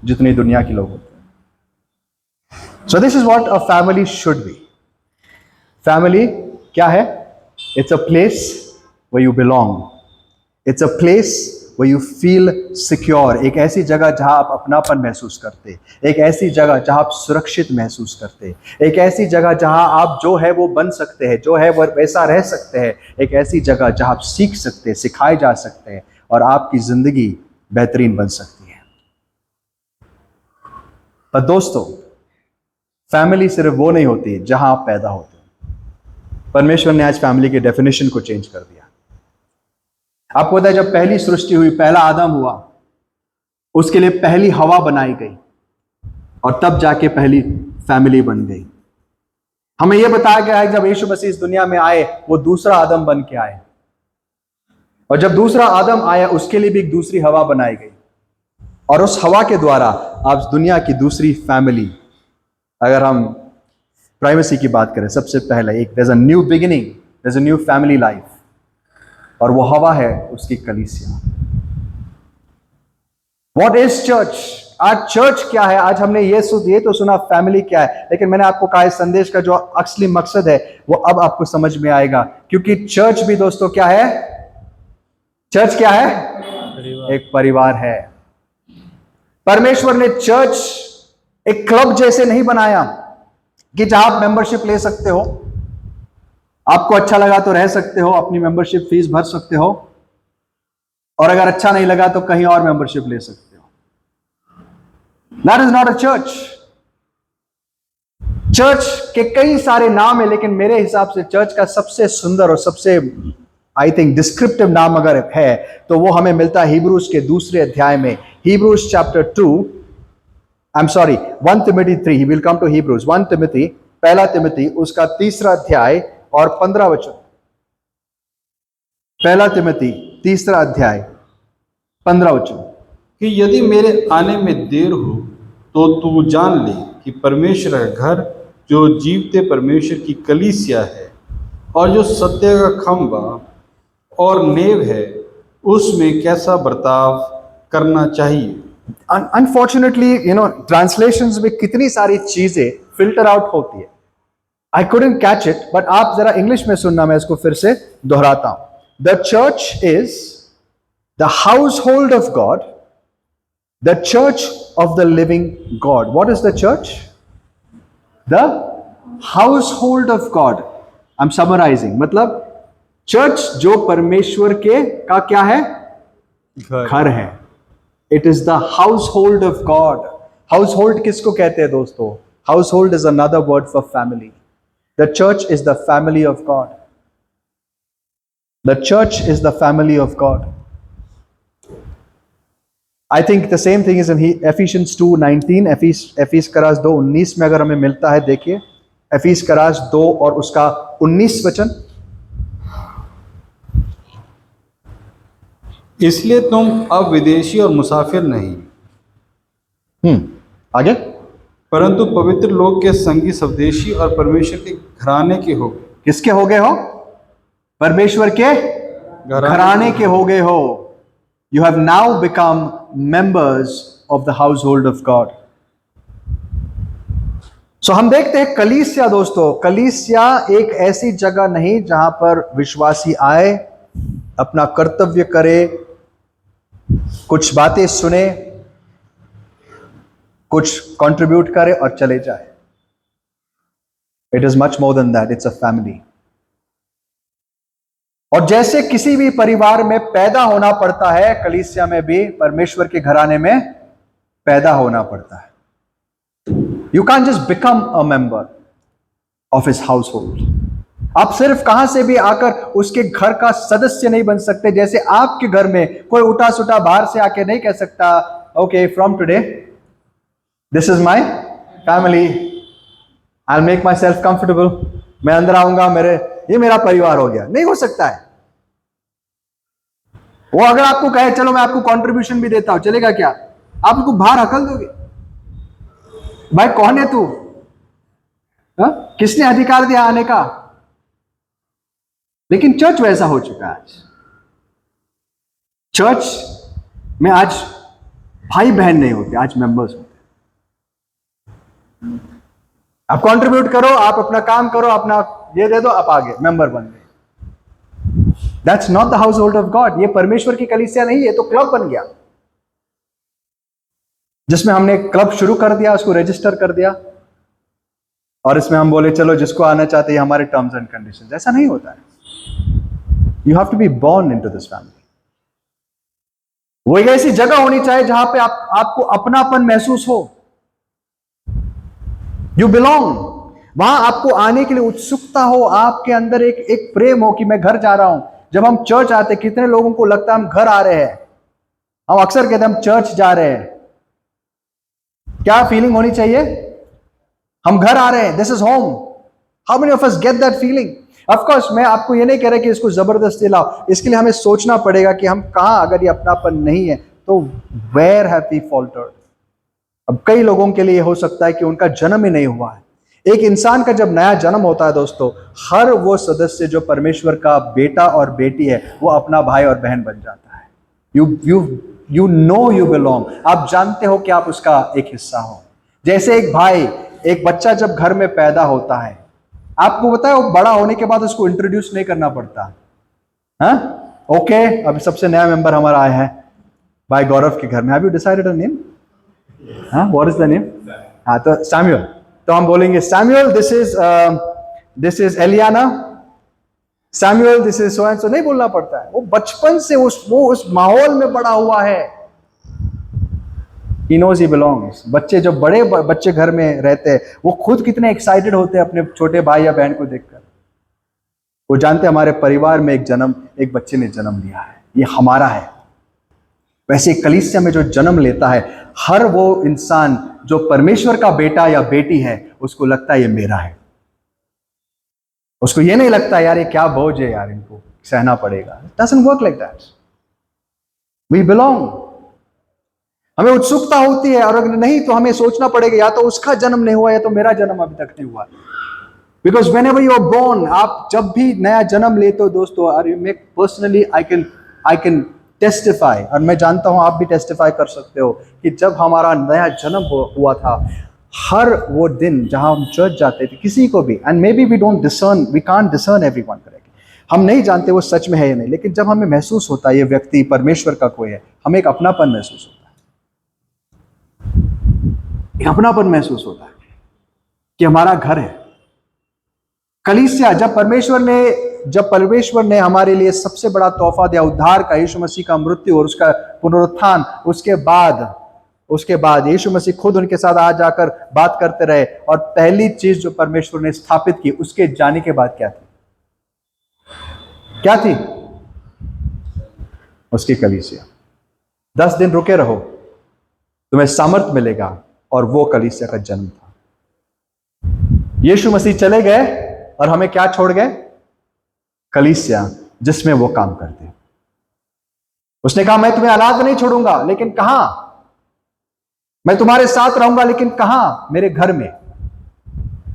जितनी दुनिया के लोग होते हैं। So this is what a family should be. Family क्या है? It's a place where you belong. It's a place where you feel secure. एक ऐसी जगह जहां आप अपनापन महसूस करते, एक ऐसी जगह जहां आप सुरक्षित महसूस करते, एक ऐसी जगह जहां आप जो है वो बन सकते हैं, जो है वो वैसा रह सकते हैं, एक ऐसी जगह जहां आप सीख सकते, सिखाए जा सकते हैं और आपकी जिंदगी बेहतरीन बन सकती है। पर दोस्तों, फैमिली सिर्फ वो नहीं होती जहां आप पैदा होते। परमेश्वर ने आज फैमिली के डेफिनेशन को चेंज कर दिया। आपको पता है, जब पहली सृष्टि हुई, पहला आदम हुआ, उसके लिए पहली हवा बनाई गई और तब जाके पहली फैमिली बन गई। हमें यह बताया गया है जब यीशु मसीह इस दुनिया में आए, वो दूसरा आदम बन के आए, और जब दूसरा आदम आया उसके लिए भी एक दूसरी हवा बनाई गई, और उस हवा के द्वारा आज दुनिया की दूसरी फैमिली, अगर हम प्राइवेसी की बात करें, सबसे पहले एक there is a new beginning, there is a new family life, और वो हवा है उसकी कलीसिया। What is church? आज चर्च क्या है? आज हमने ये तो सुना फैमिली क्या है, लेकिन मैंने आपको कहा इस संदेश का जो असली मकसद है वो अब आपको समझ में आएगा, क्योंकि चर्च भी दोस्तों क्या है? चर्च क्या है? एक परिवार है। परमेश्वर ने चर्च एक क्लब जैसे नहीं बनाया कि जहां आप मेंबरशिप ले सकते हो, आपको अच्छा लगा तो रह सकते हो, अपनी मेंबरशिप फीस भर सकते हो, और अगर अच्छा नहीं लगा तो कहीं और मेंबरशिप ले सकते हो। That is not a church. Church के कई सारे नाम है, लेकिन मेरे हिसाब से चर्च का सबसे सुंदर और सबसे आई थिंक डिस्क्रिप्टिव नाम अगर है तो वो हमें मिलता है हिब्रूज के 2 अध्याय में। Hebrews chapter 2, I am sorry 1 Timothy 3, he will come to Hebrews 1 Timothy, पहला तिमोथी उसका 3 अध्याय और 15 वचन। पहला तिमोथी 3 अध्याय 15 वचन। कि यदि मेरे आने में देर हो तो तू जान ले कि परमेश्वर का घर जो जीवते परमेश्वर की कलीसिया है और जो सत्य का खंभा और नेव है, उसमें कैसा बर्ताव करना चाहिए। अनफॉर्चुनेटली ट्रांसलेशंस में कितनी सारी चीजें फिल्टर आउट होती है। I couldn't catch it, but आप जरा इंग्लिश में सुनना, मैं इसको फिर से दोहराता हूं। The church is the household of God, the church of the living God. What is the church? The household of God. I am summarizing, मतलब चर्च जो परमेश्वर के का क्या है? घर है। It is the household of God. Household किसको कहते हैं दोस्तों? Household is another word for family. The church is the family of God. The church is the family of God. I think the same thing is in Ephesians 2:19, एफीस करास 2:19 में अगर हमें मिलता है, देखिए एफीस करास 2 और उसका 19 वचन। इसलिए तुम अब विदेशी और मुसाफिर नहीं, आगे, परंतु पवित्र लोग के संगी स्वदेशी और परमेश्वर के घराने के हो। किसके हो गए हो? परमेश्वर के घराने के हो गए हो। You have now become members of the household of God. सो हम देखते हैं कलीसिया दोस्तों, कलीसिया एक ऐसी जगह नहीं जहां पर विश्वासी आए, अपना कर्तव्य करे, कुछ बातें सुने, कुछ कंट्रीब्यूट करे और चले जाए। It is much more than that, it's a family. और जैसे किसी भी परिवार में पैदा होना पड़ता है, कलीसिया में भी परमेश्वर के घराने में पैदा होना पड़ता है। You can just become a member of his house hold. आप सिर्फ कहां से भी आकर उसके घर का सदस्य नहीं बन सकते। जैसे आपके घर में कोई उठा सुटा बाहर से आके नहीं कह सकता, okay from today this is my family, I will make my self comfortable, मैं अंदर आऊंगा, ये मेरा परिवार हो गया। नहीं हो सकता है वो। अगर आपको कहे चलो मैं आपको कंट्रीब्यूशन भी देता हूं, चलेगा क्या? आप उसको बाहर हकल दोगे? भाई कौन है तू? किसने अधिकार दिया आने का? लेकिन चर्च वैसा हो चुका है आज। चर्च में आज भाई बहन नहीं होते, आज मेंबर्स होते। आप कंट्रीब्यूट करो, आप अपना काम करो, अपना ये दे दो, आप आगे मेंबर बन गए। That's not the household of God. ये परमेश्वर की कलीसिया नहीं है, तो क्लब बन गया, जिसमें हमने क्लब शुरू कर दिया, उसको रजिस्टर कर दिया, और इसमें हम बोले चलो जिसको आना चाहते हैं हमारे टर्म्स एंड कंडीशंस। ऐसा नहीं होता है। You have to be born into this family. वो एक ऐसी जगह होनी चाहिए जहां पे आपको अपनापन महसूस हो। You belong. वहां आपको आने के लिए उत्सुकता हो, आपके अंदर एक प्रेम हो कि मैं घर जा रहा हूं। जब हम चर्च आते, कितने लोगों को लगता है हम घर आ रहे हैं। हम अक्सर कहते हैं हम चर्च जा रहे हैं। क्या फीलिंग होनी चाहिए? हम घर आ रहे हैं, this is home. How many of us get that feeling? Of course मैं आपको ये नहीं कह रहा कि इसको जबरदस्ती लाओ, इसके लिए हमें सोचना पड़ेगा कि हम कहां, अगर ये अपनापन नहीं है तो वेयर हैव वी फॉल्टर्ड। अब कई लोगों के लिए हो सकता है कि उनका जन्म ही नहीं हुआ है। एक इंसान का जब नया जन्म होता है दोस्तों, हर वो सदस्य जो परमेश्वर का बेटा और बेटी है, वो अपना भाई और बहन बन जाता है। You know you belong. आप जानते हो कि आप उसका एक हिस्सा हो। जैसे एक भाई, एक बच्चा जब घर में पैदा होता है, आपको पता है वो बड़ा होने के बाद उसको इंट्रोड्यूस नहीं करना पड़ता। हाँ ओके, अभी सबसे नया मेंबर हमारा आया है भाई गौरव के घर में। Have you decided a name? हाँ, व्हाट इज द नेम? हाँ, तो सैमुअल। तो हम बोलेंगे Samuel this is Eliana, Samuel this is so and so. नहीं बोलना पड़ता है। वो बचपन से उस माहौल में बड़ा हुआ है। He knows he belongs। बच्चे जब बड़े बच्चे घर में रहते हैं, वो खुद कितने एक्साइटेड होते हैं अपने छोटे भाई या बहन को देखकर। वो जानते हैं हमारे परिवार में एक बच्चे ने जन्म लिया है, ये हमारा है। वैसे कलीसिया में जो जन्म लेता है, हर वो इंसान जो परमेश्वर का बेटा या बेटी है, उसको लगता है ये मेरा है। उसको ये नहीं लगता यार ये क्या बोझ है यार, इनको सहना पड़ेगा। It doesn't work like that। We belong। हमें उत्सुकता होती है, और अगर नहीं तो हमें सोचना पड़ेगा या तो उसका जन्म नहीं हुआ या तो मेरा जन्म अभी तक नहीं हुआ। Because whenever you are born, आप जब भी नया जन्म लेते हो दोस्तों, और you make personally I can testify, और मैं जानता हूं आप भी टेस्टिफाई कर सकते हो कि जब हमारा नया जन्म हुआ था, हर वो दिन जहां हम चर्च जाते थे, किसी को भी, and maybe we can't discern everyone correct, हम नहीं जानते वो सच में है या नहीं, लेकिन जब हमें महसूस होता है ये व्यक्ति परमेश्वर का कोई है, हमें एक अपनापन महसूस होता है। एक अपनापन महसूस होता है कि हमारा घर है। कलीसिया, जब परमेश्वर ने हमारे लिए सबसे बड़ा तोहफा दिया, उद्धार का, यीशु मसीह का मृत्यु और उसका पुनरुत्थान, उसके बाद यीशु मसीह खुद उनके साथ आ जाकर बात करते रहे, और पहली चीज जो परमेश्वर ने स्थापित की उसके जाने के बाद क्या थी? उसकी कलीसिया। 10 दिन रुके रहो, तुम्हें सामर्थ मिलेगा, और वो कलीसिया का जन्म था। यीशु मसीह चले गए और हमें क्या छोड़ गए? कलीसिया, जिसमें वो काम करते। उसने कहा मैं तुम्हें अनाथ नहीं छोड़ूंगा, लेकिन कहां? मैं तुम्हारे साथ रहूंगा, लेकिन कहां? मेरे घर में।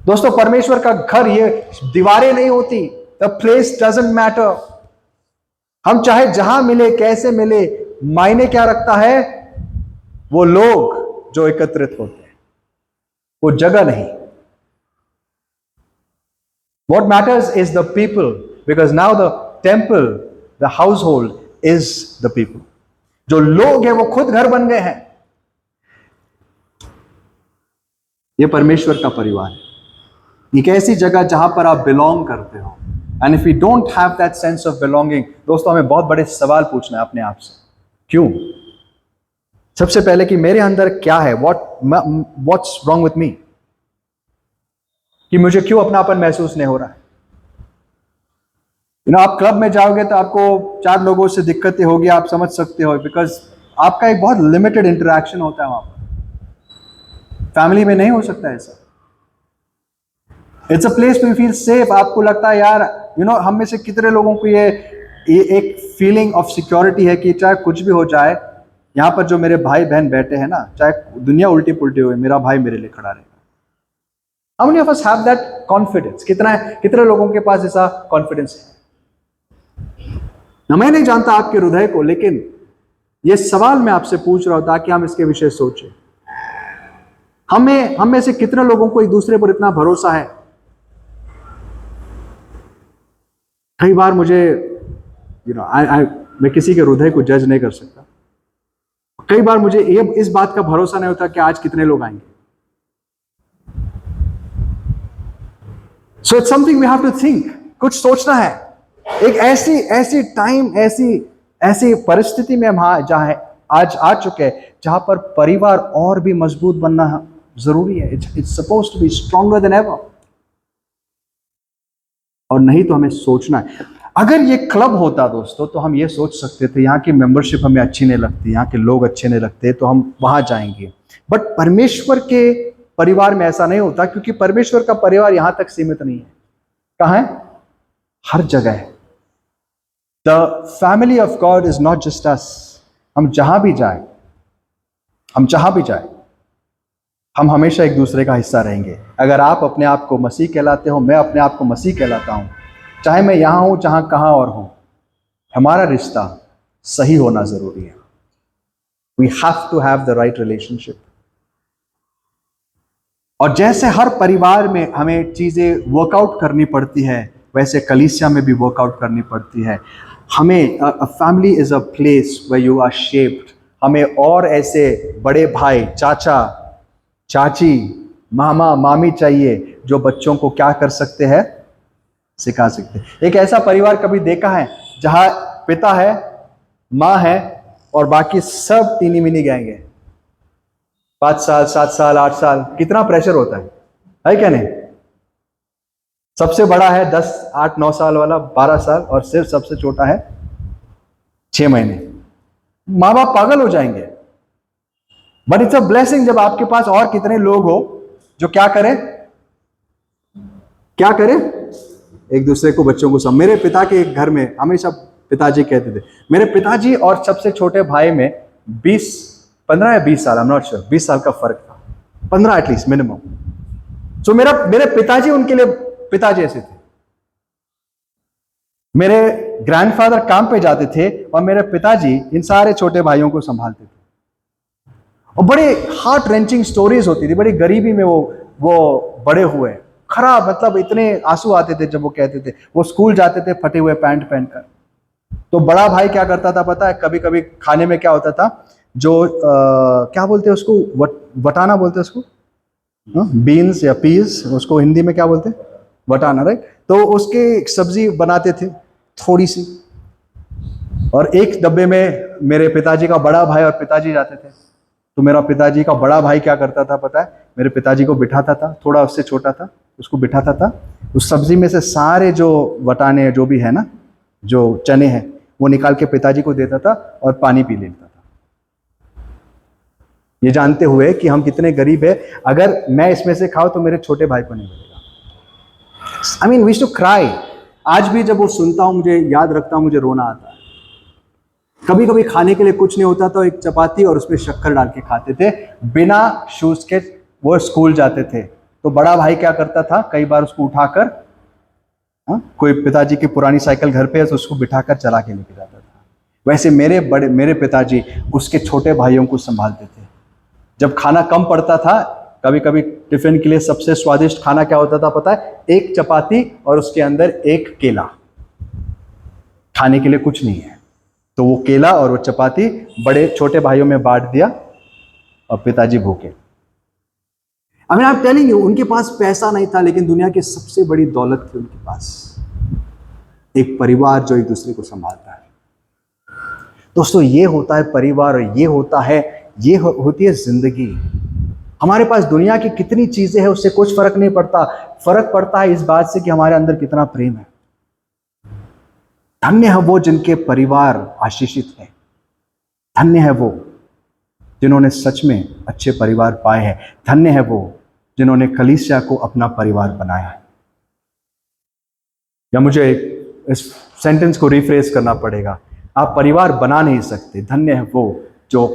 दोस्तों, परमेश्वर का घर ये दीवारें नहीं होती। The place doesn't matter. हम चाहे जहां मिले, कैसे मिले, मायने क्या रखता है? वो लोग जो एकत्रित होते हैं, वो जगह नहीं। What matters is the people, because now the temple, the household is the people। जो लोग हैं वो खुद घर बन गए हैं। ये परमेश्वर का परिवार है। एक ऐसी जगह जहां पर आप बिलोंग करते हो। And if you don't have that sense of belonging, दोस्तों हमें बहुत बड़े सवाल पूछना है अपने आप से। क्यों? सबसे पहले कि मेरे अंदर क्या है, व्हाट्स रॉन्ग विथ मी, कि मुझे क्यों अपनापन महसूस नहीं हो रहा है। आप क्लब में जाओगे तो आपको 4 लोगों से दिक्कतें होगी, आप समझ सकते हो, बिकॉज आपका एक बहुत लिमिटेड इंटरेक्शन होता है वहां पर। फैमिली में नहीं हो सकता ऐसा। It's a place to feel safe. आपको लगता है यार, हम में से कितने लोगों को ये एक फीलिंग ऑफ सिक्योरिटी है कि चाहे कुछ भी हो जाए, यहां पर जो मेरे भाई बहन बैठे हैं ना, चाहे दुनिया उल्टी पुल्टी हो, मेरा भाई मेरे लिए खड़ा रहेगा। How many of us have that confidence? कितने लोगों के पास ऐसा कॉन्फिडेंस है? मैं नहीं जानता आपके हृदय को, लेकिन ये सवाल मैं आपसे पूछ रहा हूं ताकि हम इसके विषय सोचें। हम में से कितने लोगों को एक दूसरे पर इतना भरोसा है? कई बार मुझे मैं किसी के हृदय को जज नहीं कर सकता। कई बार मुझे ये इस बात का भरोसा नहीं होता कि आज कितने लोग आएंगे। So it's something we have to think. कुछ सोचना है। एक ऐसी टाइम, ऐसी परिस्थिति में हम आज आ चुके हैं जहां पर परिवार और भी मजबूत बनना जरूरी है। It's supposed to be stronger than ever. और नहीं तो हमें सोचना है। अगर ये क्लब होता दोस्तों तो हम ये सोच सकते थे यहाँ की मेंबरशिप हमें अच्छी नहीं लगती, यहाँ के लोग अच्छे नहीं लगते, तो हम वहां जाएंगे। बट परमेश्वर के परिवार में ऐसा नहीं होता, क्योंकि परमेश्वर का परिवार यहां तक सीमित नहीं है। कहाँ है? हर जगह है। The family of God is not just us. हम जहां भी जाए, हम हमेशा एक दूसरे का हिस्सा रहेंगे। अगर आप अपने आप को मसीह कहलाते हो, मैं अपने आप को मसीह कहलाता हूं, चाहे मैं यहां हूं, चाहे कहां और हूं, हमारा रिश्ता सही होना जरूरी है। We have to have the right relationship. और जैसे हर परिवार में हमें चीजें वर्कआउट करनी पड़ती है, वैसे कलीसिया में भी वर्कआउट करनी पड़ती है। हमें family is a place where you are shaped. हमें और ऐसे बड़े भाई, चाचा, चाची, मामा, मामी चाहिए जो बच्चों को क्या कर सकते हैं? सिखा सकते हैं। एक ऐसा परिवार कभी देखा है जहां पिता है, मां है और बाकी सब टीनी मिनी गैंग है? 5 साल, 7 साल, 8 साल, कितना प्रेशर होता है क्या नहीं? सबसे बड़ा है 10, 8, 9 साल वाला, 12 साल, और सिर्फ सबसे छोटा है 6 महीने। माँ बाप पागल हो जाएंगे। बट इट्स अ ब्लेसिंग जब आपके पास और कितने लोग हो जो क्या करें, एक दूसरे को, बच्चों को मेरे पिता के घर में हमेशा पिताजी कहते थे, मेरे पिताजी और सबसे छोटे भाई में 15 या 20 साल, आई एम नॉट श्योर, 20 साल का फर्क था, 15 एटलीस्ट मिनिमम। सो मेरे पिताजी उनके लिए पिताजी ऐसे थे। मेरे ग्रैंडफादर काम पे जाते थे और मेरे पिताजी इन सारे छोटे भाइयों को संभालते थे। और बड़े हार्ट रेंचिंग स्टोरीज होती थी। बड़ी गरीबी में वो बड़े हुए, खराब, मतलब इतने आंसू आते थे जब वो कहते थे। वो स्कूल जाते थे फटे हुए पैंट पहनकर। तो बड़ा भाई क्या करता था पता है? कभी कभी खाने में क्या होता था, जो क्या बोलते हैं उसको, वटाना बोलते हैं उसको, बीन्स या पीस, उसको हिंदी में क्या बोलते हैं? वटाना, राइट? तो उसकी सब्जी बनाते थे थोड़ी सी, और एक डब्बे में मेरे पिताजी का बड़ा भाई और पिताजी जाते थे। तो मेरा पिताजी का बड़ा भाई क्या करता था पता है? मेरे पिताजी को बिठाता था, थोड़ा उससे छोटा था, उसको बिठाता था, उस सब्जी में से सारे जो वटाने जो भी है ना, जो चने हैं, वो निकाल के पिताजी को देता था और पानी पी लेता था। ये जानते हुए कि हम कितने गरीब है, अगर मैं इसमें से खाऊं तो मेरे छोटे भाई को नहीं मिलेगा। I mean we too cry. आज भी जब वो सुनता हूं, मुझे याद रखता हूं, मुझे रोना आता है। कभी कभी खाने के लिए कुछ नहीं होता तो एक चपाती और उसमें शक्कर डाल के खाते थे, बिना शूज के वो स्कूल जाते थे। तो बड़ा भाई क्या करता था, कई बार उसको उठाकर, कोई पिताजी की पुरानी साइकिल घर पे है तो उसको बिठाकर चला के लेके जाता था। वैसे मेरे पिताजी उसके छोटे भाइयों को संभालते थे। जब खाना कम पड़ता था, कभी कभी टिफिन के लिए सबसे स्वादिष्ट खाना क्या होता था पता है? एक चपाती और उसके अंदर एक केला। खाने के लिए कुछ नहीं है, तो वो केला और वो चपाती बड़े छोटे भाइयों में बांट दिया और पिताजी भूखे। I mean I am telling you, उनके पास पैसा नहीं था, लेकिन दुनिया की सबसे बड़ी दौलत थी उनके पास, एक परिवार जो एक दूसरे को संभालता है। दोस्तों, ये होता है परिवार, और ये होती है जिंदगी। हमारे पास दुनिया की कितनी चीजें हैं उससे कुछ फर्क नहीं पड़ता। फर्क पड़ता है इस बात से कि हमारे अंदर कितना प्रेम है। धन्य है वो जिनके परिवार आशीषित है। धन्य है वो जिन्होंने सच में अच्छे परिवार पाए हैं। धन्य है वो जिन्होंने कलीसिया को अपना परिवार बनाया है। या मुझे इस सेंटेंस को रिफ्रेज करना पड़ेगा, आप परिवार बना नहीं सकते। धन्य है वो जो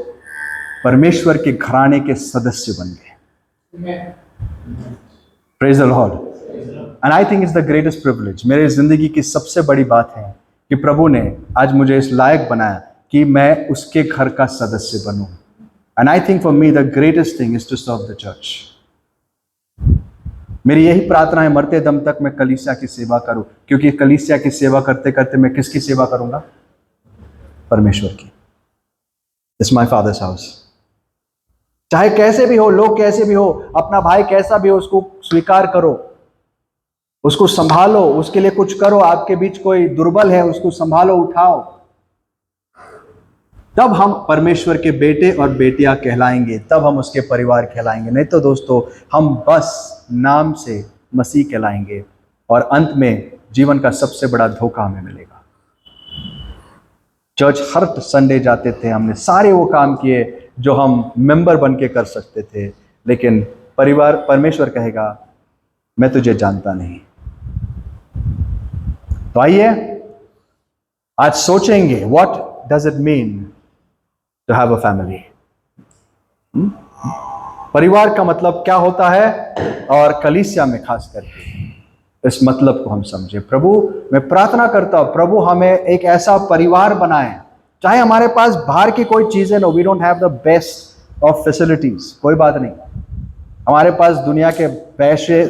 परमेश्वर के घराने के सदस्य बन गए। Praise the Lord. And I think it's the greatest privilege. मेरी जिंदगी की सबसे बड़ी बात है कि प्रभु ने आज मुझे इस लायक बनाया कि मैं उसके घर का सदस्य बनूं। And I think for me the greatest thing is to serve the church. मेरी यही प्रार्थना है मरते दम तक मैं कलीसिया की सेवा करूं, क्योंकि कलीसिया की सेवा करते करते मैं किसकी सेवा करूंगा? परमेश्वर की। It's my father's house. चाहे कैसे भी हो, लोग कैसे भी हो, अपना भाई कैसा भी हो, उसको स्वीकार करो, उसको संभालो, उसके लिए कुछ करो। आपके बीच कोई दुर्बल है, उसको संभालो, उठाओ। तब हम परमेश्वर के बेटे और बेटियां कहलाएंगे, तब हम उसके परिवार कहलाएंगे। नहीं तो दोस्तों, हम बस नाम से मसीह कहलाएंगे और अंत में जीवन का सबसे बड़ा धोखा हमें मिलेगा। चर्च हर संडे जाते थे, हमने सारे वो काम किए जो हम मेंबर बन के कर सकते थे, लेकिन परिवार, परमेश्वर कहेगा मैं तुझे जानता नहीं। तो आइए आज सोचेंगे, what does it mean to have a family. परिवार का मतलब क्या होता है, और कलीसिया में खास करके इस मतलब को हम समझे। प्रभु, मैं प्रार्थना करता हूं, प्रभु हमें एक ऐसा परिवार बनाए, चाहे हमारे पास बाहर की कोई चीजें ना, we don't have the best of facilities, कोई बात नहीं, हमारे पास दुनिया के पैसे,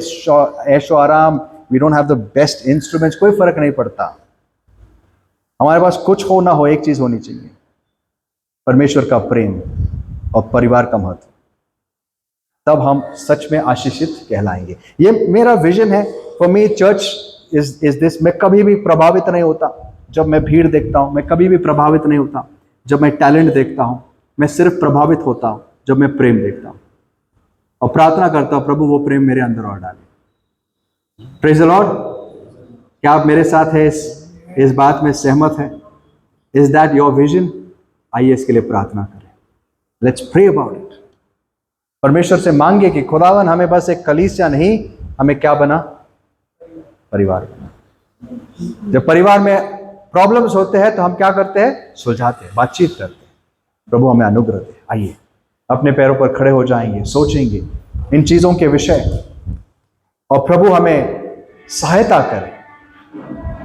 ऐशो आराम, we don't have the best instruments, कोई फर्क नहीं पड़ता। हमारे पास कुछ हो ना हो, एक चीज होनी चाहिए, परमेश्वर का प्रेम और परिवार का महत्व। तब हम सच में आशीषित कहलाएंगे। ये मेरा विजन है। For me church is this. मैं कभी भी प्रभावित नहीं होता जब मैं भीड़ देखता हूं, मैं कभी भी प्रभावित नहीं होता जब मैं टैलेंट देखता हूं, मैं सिर्फ प्रभावित होता हूं जब मैं प्रेम देखता हूं, और प्रार्थना करता हूं प्रभु वो प्रेम मेरे अंदर और डाले। Praise the Lord. क्या आप मेरे साथ है, इस बात में सहमत है? Is that your vision? आइए इसके लिए प्रार्थना करें। Let's pray about it. परमेश्वर से मांगे कि खुदावन हमें बस एक कलीसिया नहीं, हमें क्या बना? परिवार बना। जब परिवार में प्रॉब्लम्स होते हैं तो हम क्या करते हैं? सुलझाते हैं, बातचीत करते हैं। प्रभु हमें अनुग्रह दे। आइए अपने पैरों पर खड़े हो जाएंगे, सोचेंगे इन चीजों के विषय, और प्रभु हमें सहायता करे